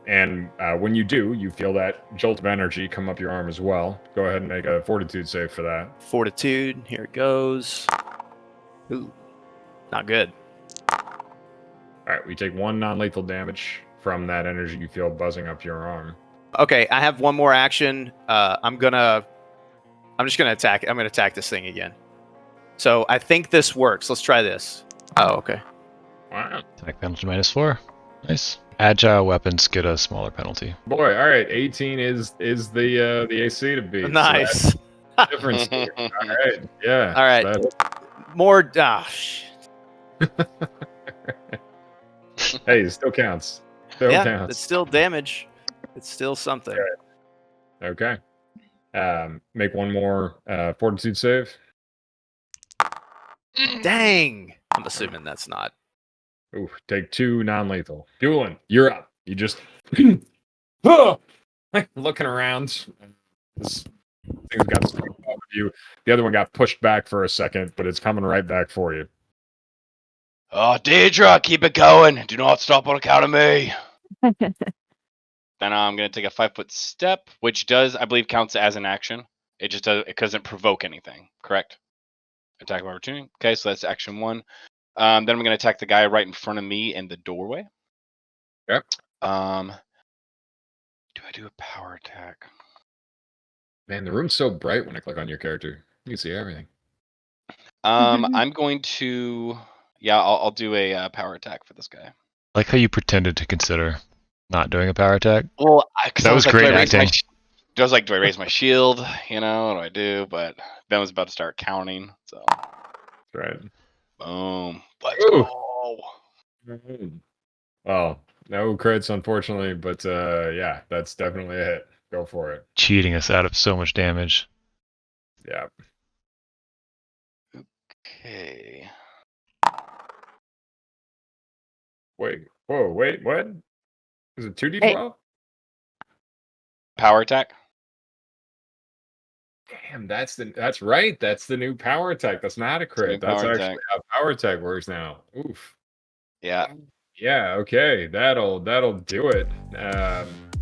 And when you do, you feel that jolt of energy come up your arm as well. Go ahead and make a fortitude save for that. Fortitude, here it goes. Ooh, not good. All right, we take 1 non-lethal damage from that energy you feel buzzing up your arm. Okay, I have one more action. I'm just gonna attack. I'm gonna attack this thing again. So I think this works. Let's try this. Oh, okay. Wow. Attack penalty -4. Nice. Agile weapons get a smaller penalty. Boy, all right, 18 is the AC to beat. So Nice. that's the difference here. All right, yeah. All right. That- More. Ah, shit. hey, it still counts. Still Yeah, counts. it's still damage. It's still something. Okay. Make one more fortitude save. Dang. I'm assuming that's not. Ooh, take 2 non-lethal. Doolin, you're up. You just looking around. This thing's got something off of you. The other one got pushed back for a second, but it's coming right back for you. Oh, Deidre, keep it going. Do not stop on account of me. Then I'm going to take a 5-foot step, which does, I believe, counts as an action. It just doesn't provoke anything, correct? Attack of opportunity. Okay, so that's action 1. Then I'm going to attack the guy right in front of me in the doorway. Yep. Do I do a power attack? Man, the room's so bright when I click on your character. You can see everything. I'm going to, I'll do a power attack for this guy. I like how you pretended to consider not doing a power attack. Well, That was great acting. I was like, do I raise my shield? What do I do? But Ben was about to start counting, so Right. boom. Let's Ooh. go. Well, no crits, unfortunately, but yeah, that's definitely a hit. Go for it. Cheating us out of so much damage. Yeah. Okay. Wait. Whoa. Wait. What? Is it 2d12? power attack. Damn, that's right. That's the new power attack. That's not a crit. That's power actually attack. how power attack works now. Oof. Yeah. Yeah. Okay. That'll do it.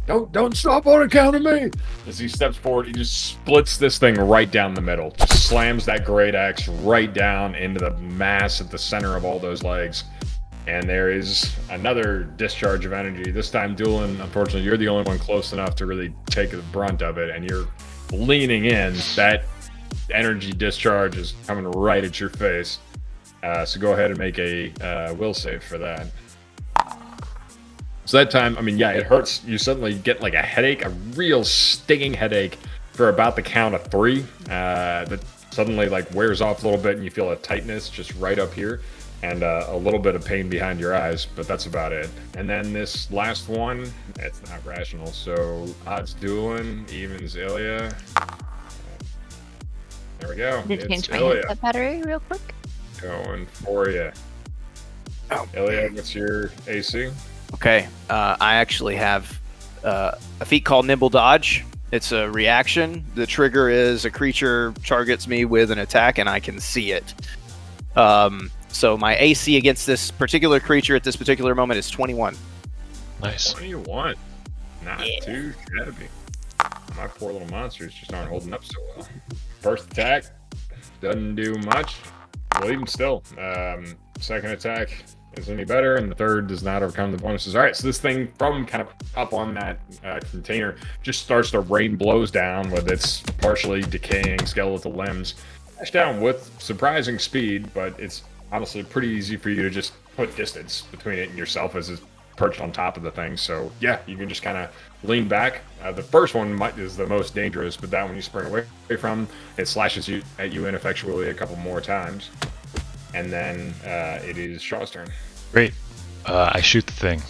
Don't stop on account of me. As he steps forward, he just splits this thing right down the middle. Just slams that great axe right down into the mass at the center of all those legs. And there is another discharge of energy. This time, Doolin, unfortunately, you're the only one close enough to really take the brunt of it, and you're leaning in. That energy discharge is coming right at your face. So go ahead and make a will save for that. So that time, I mean, yeah, it hurts. You suddenly get like a headache, a real stinging headache for about the count of 3. That suddenly like wears off a little bit, and you feel a tightness just right up here. And a little bit of pain behind your eyes, but that's about it. And then this last one, it's not rational. So odds Doolin, evens Ilya. There we go. Did It's change my Ilya headset battery real quick? going for you. Oh. Ilya, what's your AC? Okay, I actually have a feat called Nimble Dodge. It's a reaction. The trigger is a creature targets me with an attack, and I can see it. So my AC against this particular creature at this particular moment is 21. Nice. 21. Not too shabby. My poor little monsters just aren't holding up so well. First attack doesn't do much. Well, even still, second attack isn't any better, and the third does not overcome the bonuses. All right, so this thing from kind of up on that container just starts to rain blows down with its partially decaying skeletal limbs. Dash down with surprising speed, but it's honestly pretty easy for you to just put distance between it and yourself as it's perched on top of the thing. So yeah, you can just kind of lean back. The first one is the most dangerous, but that one you spring away from, it slashes at you ineffectually a couple more times. And then it is Shaw's turn. Great. I shoot the thing.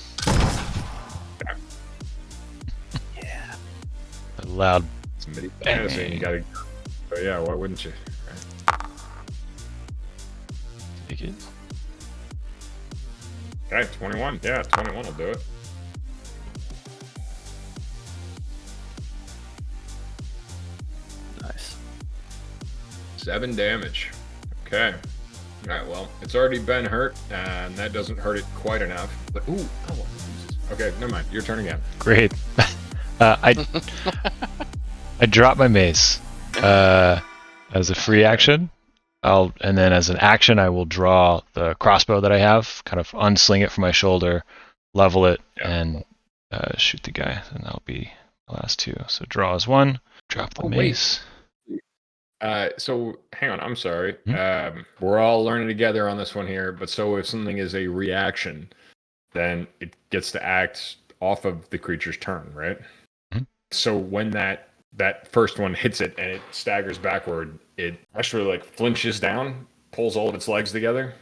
Yeah. A loud. Somebody fantasy, and you gotta. But yeah, why wouldn't you? Take it. Okay, 21. Yeah, 21 will do it. Nice. 7 damage. Okay. All right, well, it's already been hurt, and that doesn't hurt it quite enough. But okay, never mind. Your turn again. Great. I drop my mace as a free action. And then as an action, I will draw the crossbow that I have, kind of unsling it from my shoulder, level it, and shoot the guy. And that'll be the last 2. So draw is 1, drop the mace. So hang on, I'm sorry. We're all learning together on this one here. But so if something is a reaction, then it gets to act off of the creature's turn, right? Mm-hmm. So when that first one hits it and it staggers backward, it actually like flinches down, pulls all of its legs together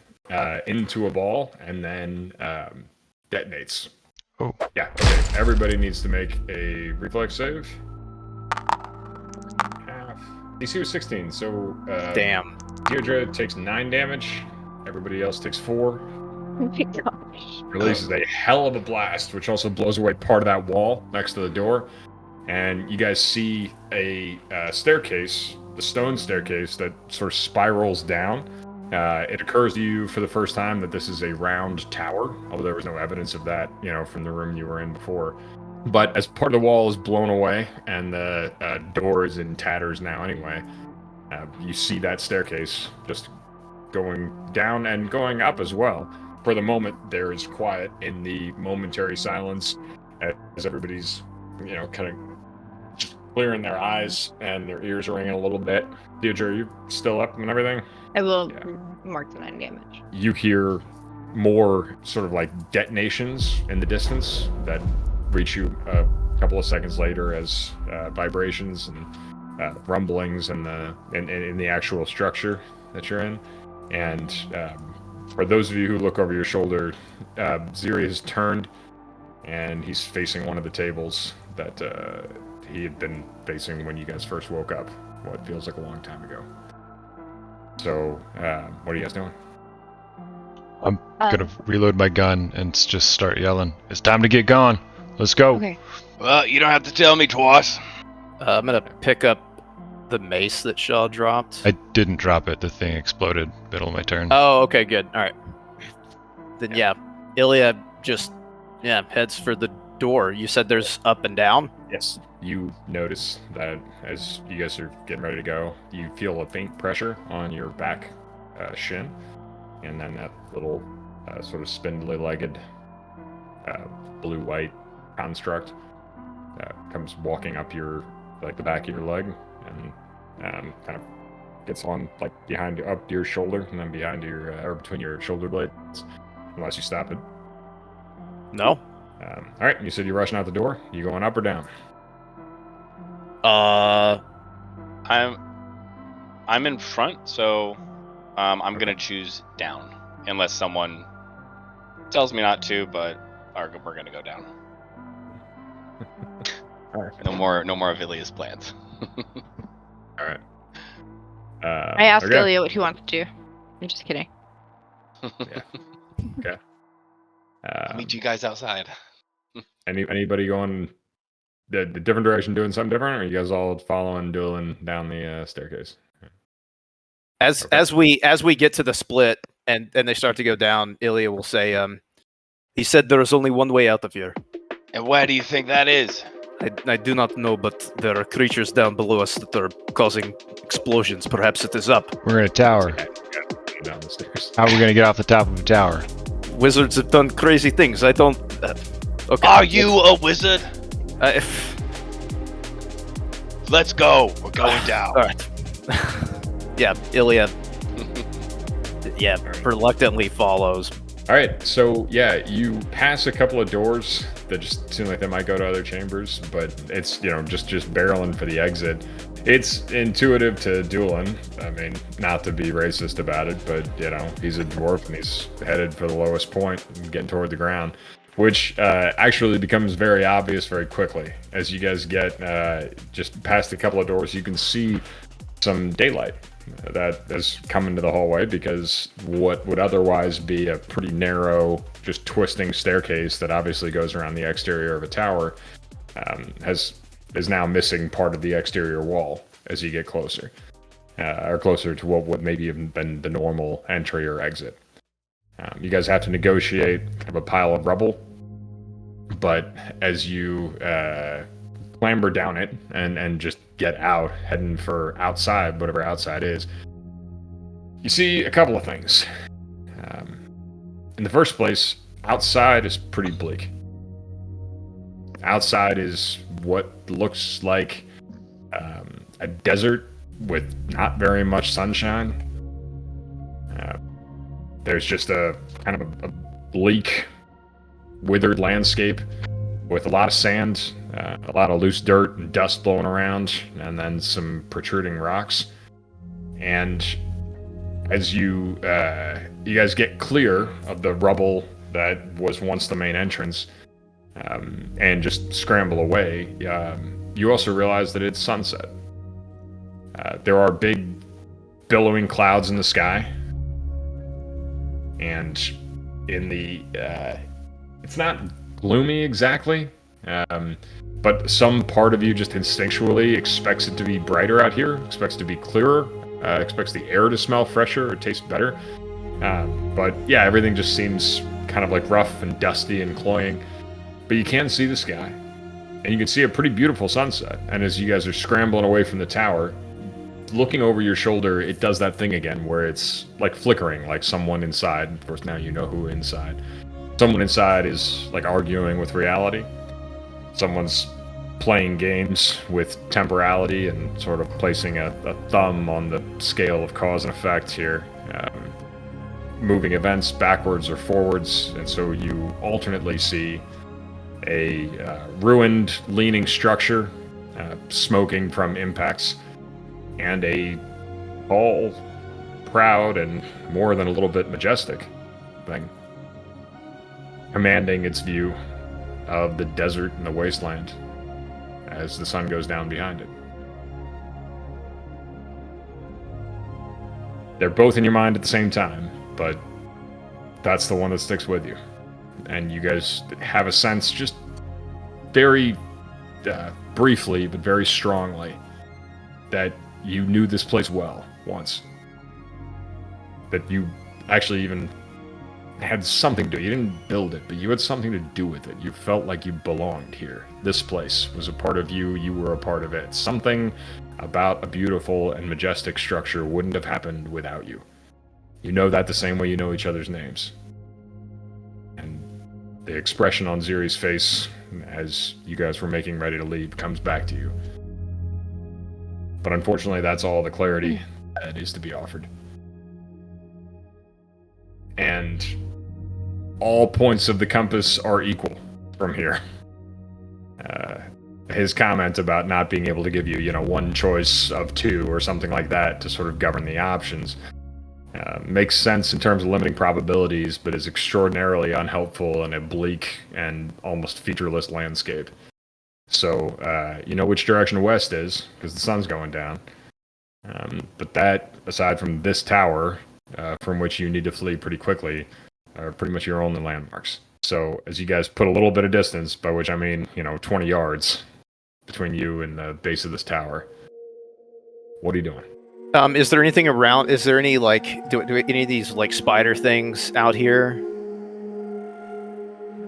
into a ball, and then detonates. Oh. Yeah, okay. Everybody needs to make a reflex save. DC was 16, so Damn. Deirdre takes 9 damage. Everybody else takes 4. Oh my gosh. Releases a hell of a blast, which also blows away part of that wall next to the door. And you guys see a staircase, the stone staircase that sort of spirals down. It occurs to you for the first time that this is a round tower, although there was no evidence of that, from the room you were in before. But as part of the wall is blown away and the door is in tatters now anyway, you see that staircase just going down and going up as well. For the moment, there is quiet in the momentary silence as everybody's, kind of just clearing their eyes and their ears are ringing a little bit. Deirdre, are you still up and everything? I will mark the 9 damage. You hear more sort of like detonations in the distance that reach you a couple of seconds later as vibrations and rumblings in the actual structure that you're in. And for those of you who look over your shoulder, Ziri has turned and he's facing one of the tables that he had been facing when you guys first woke up, what feels like a long time ago. So, what are you guys doing? I'm gonna reload my gun and just start yelling, "It's time to get going! Let's go!" Okay. Well, you don't have to tell me twice. I'm gonna pick up the mace that Shaw dropped. I didn't drop it. The thing exploded middle of my turn. Oh, okay, good. All right. Then yeah, Ilya just heads for the door. You said there's up and down. Yes. You notice that as you guys are getting ready to go, you feel a faint pressure on your back shin, and then that little sort of spindly-legged blue-white construct comes walking up the back of your leg, and kind of gets on behind up your shoulder, and then behind your or between your shoulder blades, unless you stop it. No. All right, you said you're rushing out the door. You going up or down? I'm in front, so I'm gonna choose down, unless someone tells me not to. But we're gonna go down. All right. No more of Ilya's plans. All right. I asked okay. Ilya what he wants to do. I'm just kidding. Okay. I'll meet you guys outside. Anybody going the different direction, doing something different, or are you guys all following, dueling down the staircase? As we get to the split and they start to go down, Ilya will say, he said there is only one way out of here. And where do you think that is? I do not know, but there are creatures down below us that are causing explosions. Perhaps it is up. We're in a tower. Down the stairs. How are we gonna get off the top of a tower? Wizards have done crazy things. I don't. Okay. Are you a wizard? Let's go. We're going down. All right. Yeah, Ilya. Yeah, reluctantly follows. All right, so yeah, you pass a couple of doors that just seem like they might go to other chambers, but it's just barreling for the exit. It's intuitive to Doolin. I mean, not to be racist about it, but he's a dwarf and he's headed for the lowest point, and getting toward the ground, which actually becomes very obvious very quickly as you guys get just past a couple of doors. You can see some daylight that has come into the hallway, because what would otherwise be a pretty narrow, just twisting staircase that obviously goes around the exterior of a tower is now missing part of the exterior wall as you get closer, or closer to what would maybe have been the normal entry or exit. You guys have to negotiate kind of a pile of rubble, but as you clamber down it and just get out, heading for outside, whatever outside is, you see a couple of things. In the first place, outside is pretty bleak. Outside is what looks like a desert with not very much sunshine. There's just a kind of a bleak, withered landscape with a lot of sand, a lot of loose dirt and dust blowing around, and then some protruding rocks. And as you guys get clear of the rubble that was once the main entrance, and just scramble away, you also realize that it's sunset. There are big billowing clouds in the sky, and in the it's not gloomy exactly, but some part of you just instinctually expects it to be brighter out here, expects it to be clearer, expects the air to smell fresher or taste better. But yeah, everything just seems kind of like rough and dusty and cloying. But you can see the sky, and you can see a pretty beautiful sunset. And as you guys are scrambling away from the tower, looking over your shoulder, it does that thing again where it's like flickering, like someone inside. Of course, now you know who inside. Someone inside is like arguing with reality. Someone's playing games with temporality and sort of placing a thumb on the scale of cause and effect here, moving events backwards or forwards. And so you alternately see a ruined, leaning structure, smoking from impacts, and a tall, proud, and more than a little bit majestic thing, commanding its view of the desert and the wasteland as the sun goes down behind it. They're both in your mind at the same time, but that's the one that sticks with you. And you guys have a sense, just very briefly but very strongly that you knew this place well once. That you actually even had something to it. You didn't build it, but you had something to do with it. You felt like you belonged here. This place was a part of you. You were a part of it. Something about a beautiful and majestic structure wouldn't have happened without you. You know that the same way you know each other's names. And the expression on Ziri's face as you guys were making ready to leave comes back to you. But unfortunately, that's all the clarity that is to be offered. And all points of the compass are equal from here. His comment about not being able to give you, one choice of two or something like that to sort of govern the options makes sense in terms of limiting probabilities, but is extraordinarily unhelpful in a bleak and almost featureless landscape. So, you know which direction west is, because the sun's going down. But that, aside from this tower, from which you need to flee pretty quickly, are pretty much your only landmarks. So as you guys put a little bit of distance, by which I mean, 20 yards between you and the base of this tower, what are you doing? Is there anything around? Is there any do any of these spider things out here?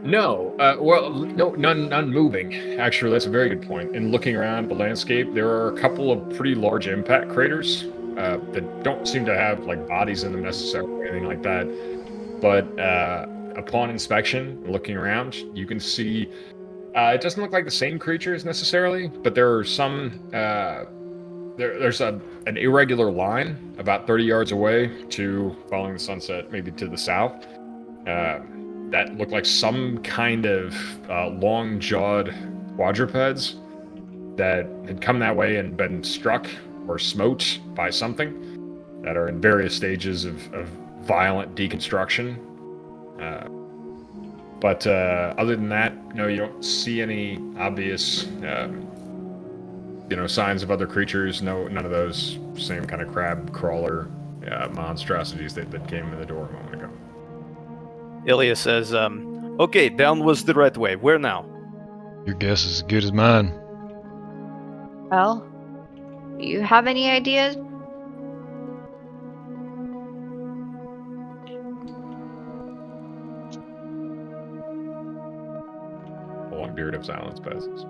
No, no, none moving. Actually, that's a very good point. In looking around the landscape, there are a couple of pretty large impact craters that don't seem to have bodies in them necessarily or anything like that. But upon inspection, looking around, you can see it doesn't look like the same creatures necessarily, but there are some. There's an irregular line about 30 yards away to following the sunset, maybe to the south. That look like some kind of long-jawed quadrupeds that had come that way and been struck or smote by something that are in various stages of violent deconstruction. But other than that, no, you don't see any obvious, signs of other creatures. No, none of those same kind of crab crawler monstrosities that came in the door a moment ago. Ilya says, okay, down was the right way. Where now? Your guess is as good as mine. Well, do you have any ideas? A long period of silence passes.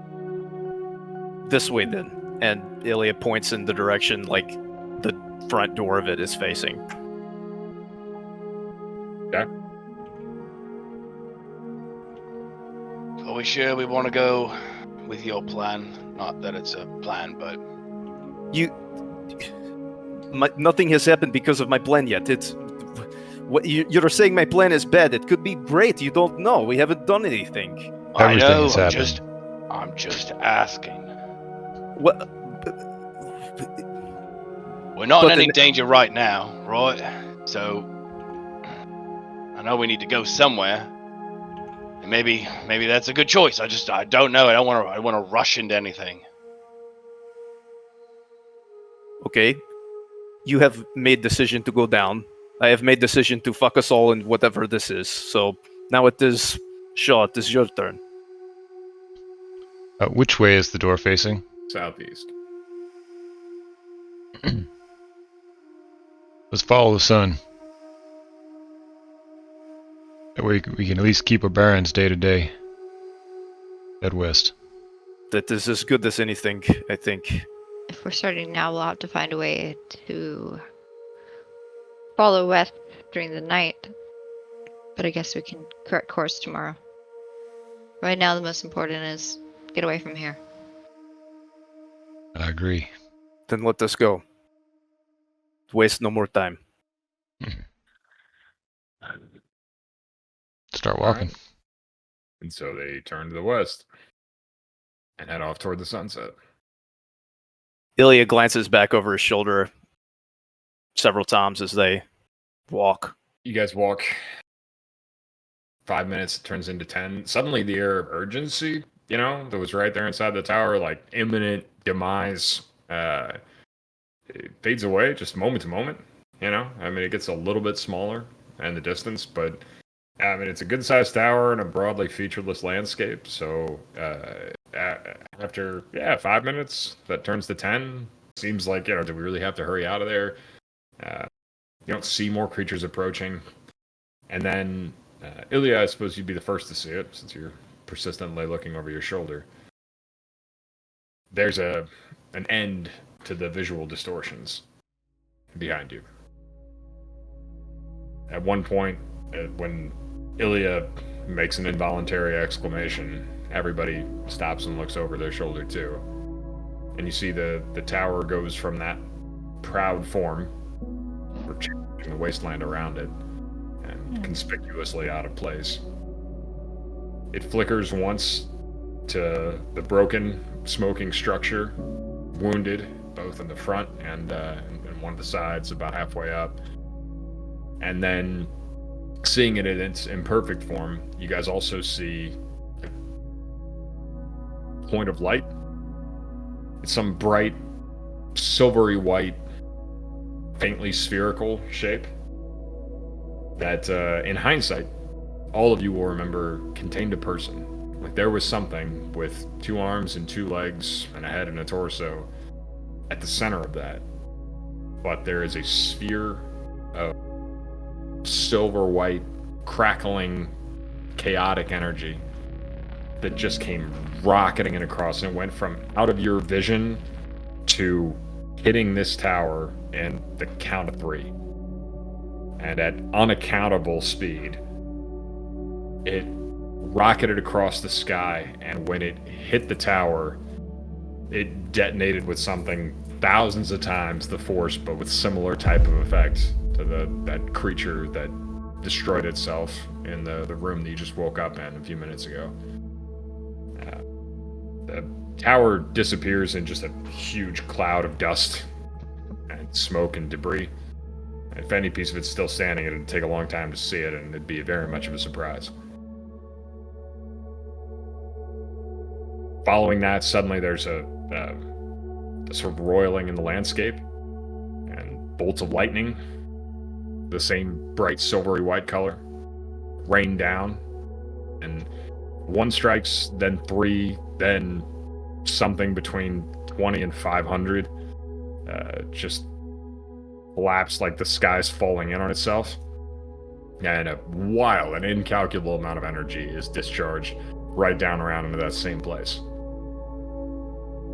This way then. And Ilya points in the direction the front door of it is facing. Okay. Are we sure we want to go with your plan? Not that it's a plan, but Nothing has happened because of my plan yet. It's what you're saying. My plan is bad. It could be great. You don't know. We haven't done anything. I Everything know. has happened. I'm just asking. What? We're not But in any then- danger right now, right? So I know we need to go somewhere. And maybe that's a good choice. I don't know. I don't want to rush into anything. Okay. You have made decision to go down. I have made decision to fuck us all in whatever this is. So now it is Shaw, it is your turn. Which way is the door facing? Southeast. Let's follow the sun. That way we can at least keep our bearings day to day. Head west. That is as good as anything, I think. If we're starting now, we'll have to find a way to follow west during the night. But I guess we can correct course tomorrow. Right now, the most important is get away from here. I agree. Then let us go. Waste no more time. Start walking. Alright. And so they turn to the west and head off toward the sunset. Ilya glances back over his shoulder several times as they walk. You guys walk 5 minutes, it turns into 10. Suddenly the air of urgency, that was right there inside the tower, like imminent demise, it fades away just moment to moment. It gets a little bit smaller in the distance, but it's a good sized tower in a broadly featureless landscape. So After 5 minutes, that turns to 10. Seems like, do we really have to hurry out of there? You don't see more creatures approaching. And then, Ilya, I suppose you'd be the first to see it, since you're persistently looking over your shoulder. There's an end to the visual distortions behind you. At one point, when Ilya makes an involuntary exclamation, everybody stops and looks over their shoulder too. And you see the tower goes from that proud form, changing the wasteland around it, and conspicuously out of place. It flickers once to the broken, smoking structure, wounded both in the front and one of the sides, about halfway up. And then, seeing it in its imperfect form, you guys also see a point of light. It's some bright, silvery white, faintly spherical shape that, in hindsight, all of you will remember contained a person. Like there was something with 2 arms and 2 legs and a head and a torso at the center of that. But there is a sphere of silver white, crackling, chaotic energy that just came rocketing across, and it went from out of your vision to hitting this tower in the count of 3. And at unaccountable speed, it rocketed across the sky, and when it hit the tower, it detonated with something thousands of times the force, but with similar type of effect to that creature that destroyed itself in the room that you just woke up in a few minutes ago. The tower disappears in just a huge cloud of dust and smoke and debris. If any piece of it's still standing, it'd take a long time to see it, and it'd be very much of a surprise. Following that, suddenly there's a sort of roiling in the landscape, and bolts of lightning, the same bright silvery white color, rain down, and 1 strikes, then 3, then something between 20 and 500 just collapse like the sky's falling in on itself, and a wild and incalculable amount of energy is discharged right down around into that same place.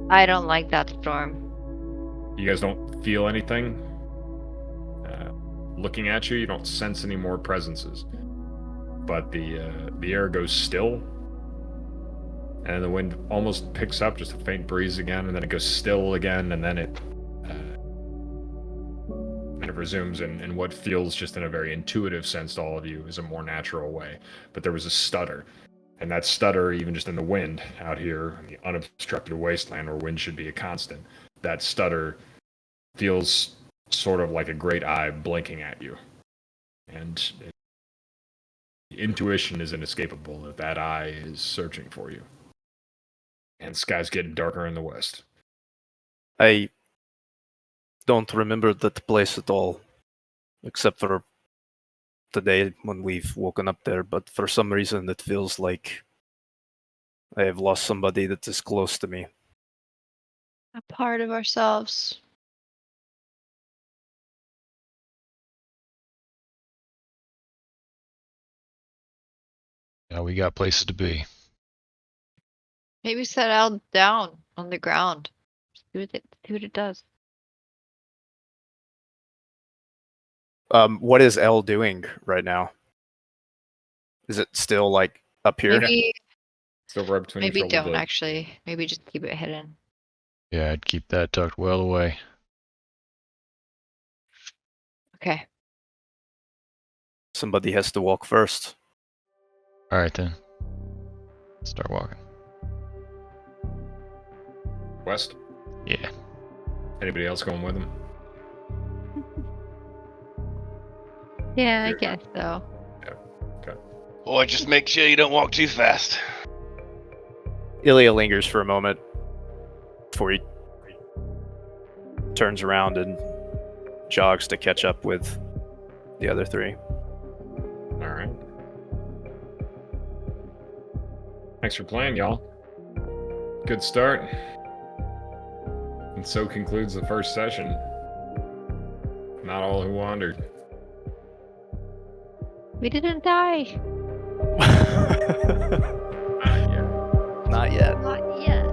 I don't like that storm. You guys don't feel anything. Looking at you, you don't sense any more presences. But the air goes still, and the wind almost picks up, just a faint breeze again, and then it goes still again, and then it resumes in what feels, just in a very intuitive sense to all of you, is a more natural way. But there was a stutter. And that stutter, even just in the wind out here, in the unobstructed wasteland where wind should be a constant, that stutter feels sort of like a great eye blinking at you. And intuition is inescapable that eye is searching for you. And the sky's getting darker in the west. I don't remember that place at all, except for today when we've woken up there, but for some reason it feels like I have lost somebody that is close to me. A part of ourselves. Yeah, we got places to be. Maybe set out down on the ground. See what it does. What is Elle doing right now? Is it still like up here? Maybe Still right between your maybe shoulder don't blades. actually. Maybe just keep it hidden. Yeah, I'd keep that tucked well away. Okay. Somebody has to walk first. All right then. Start walking. West? Yeah. Anybody else going with him? Yeah, I You're- guess so. Boy, just make sure you don't walk too fast. Ilya lingers for a moment before he turns around and jogs to catch up with the other 3. Alright. Thanks for playing, y'all. Good start. And so concludes the first session. Not all who wandered. We didn't die. Yeah. Not yet. Not yet.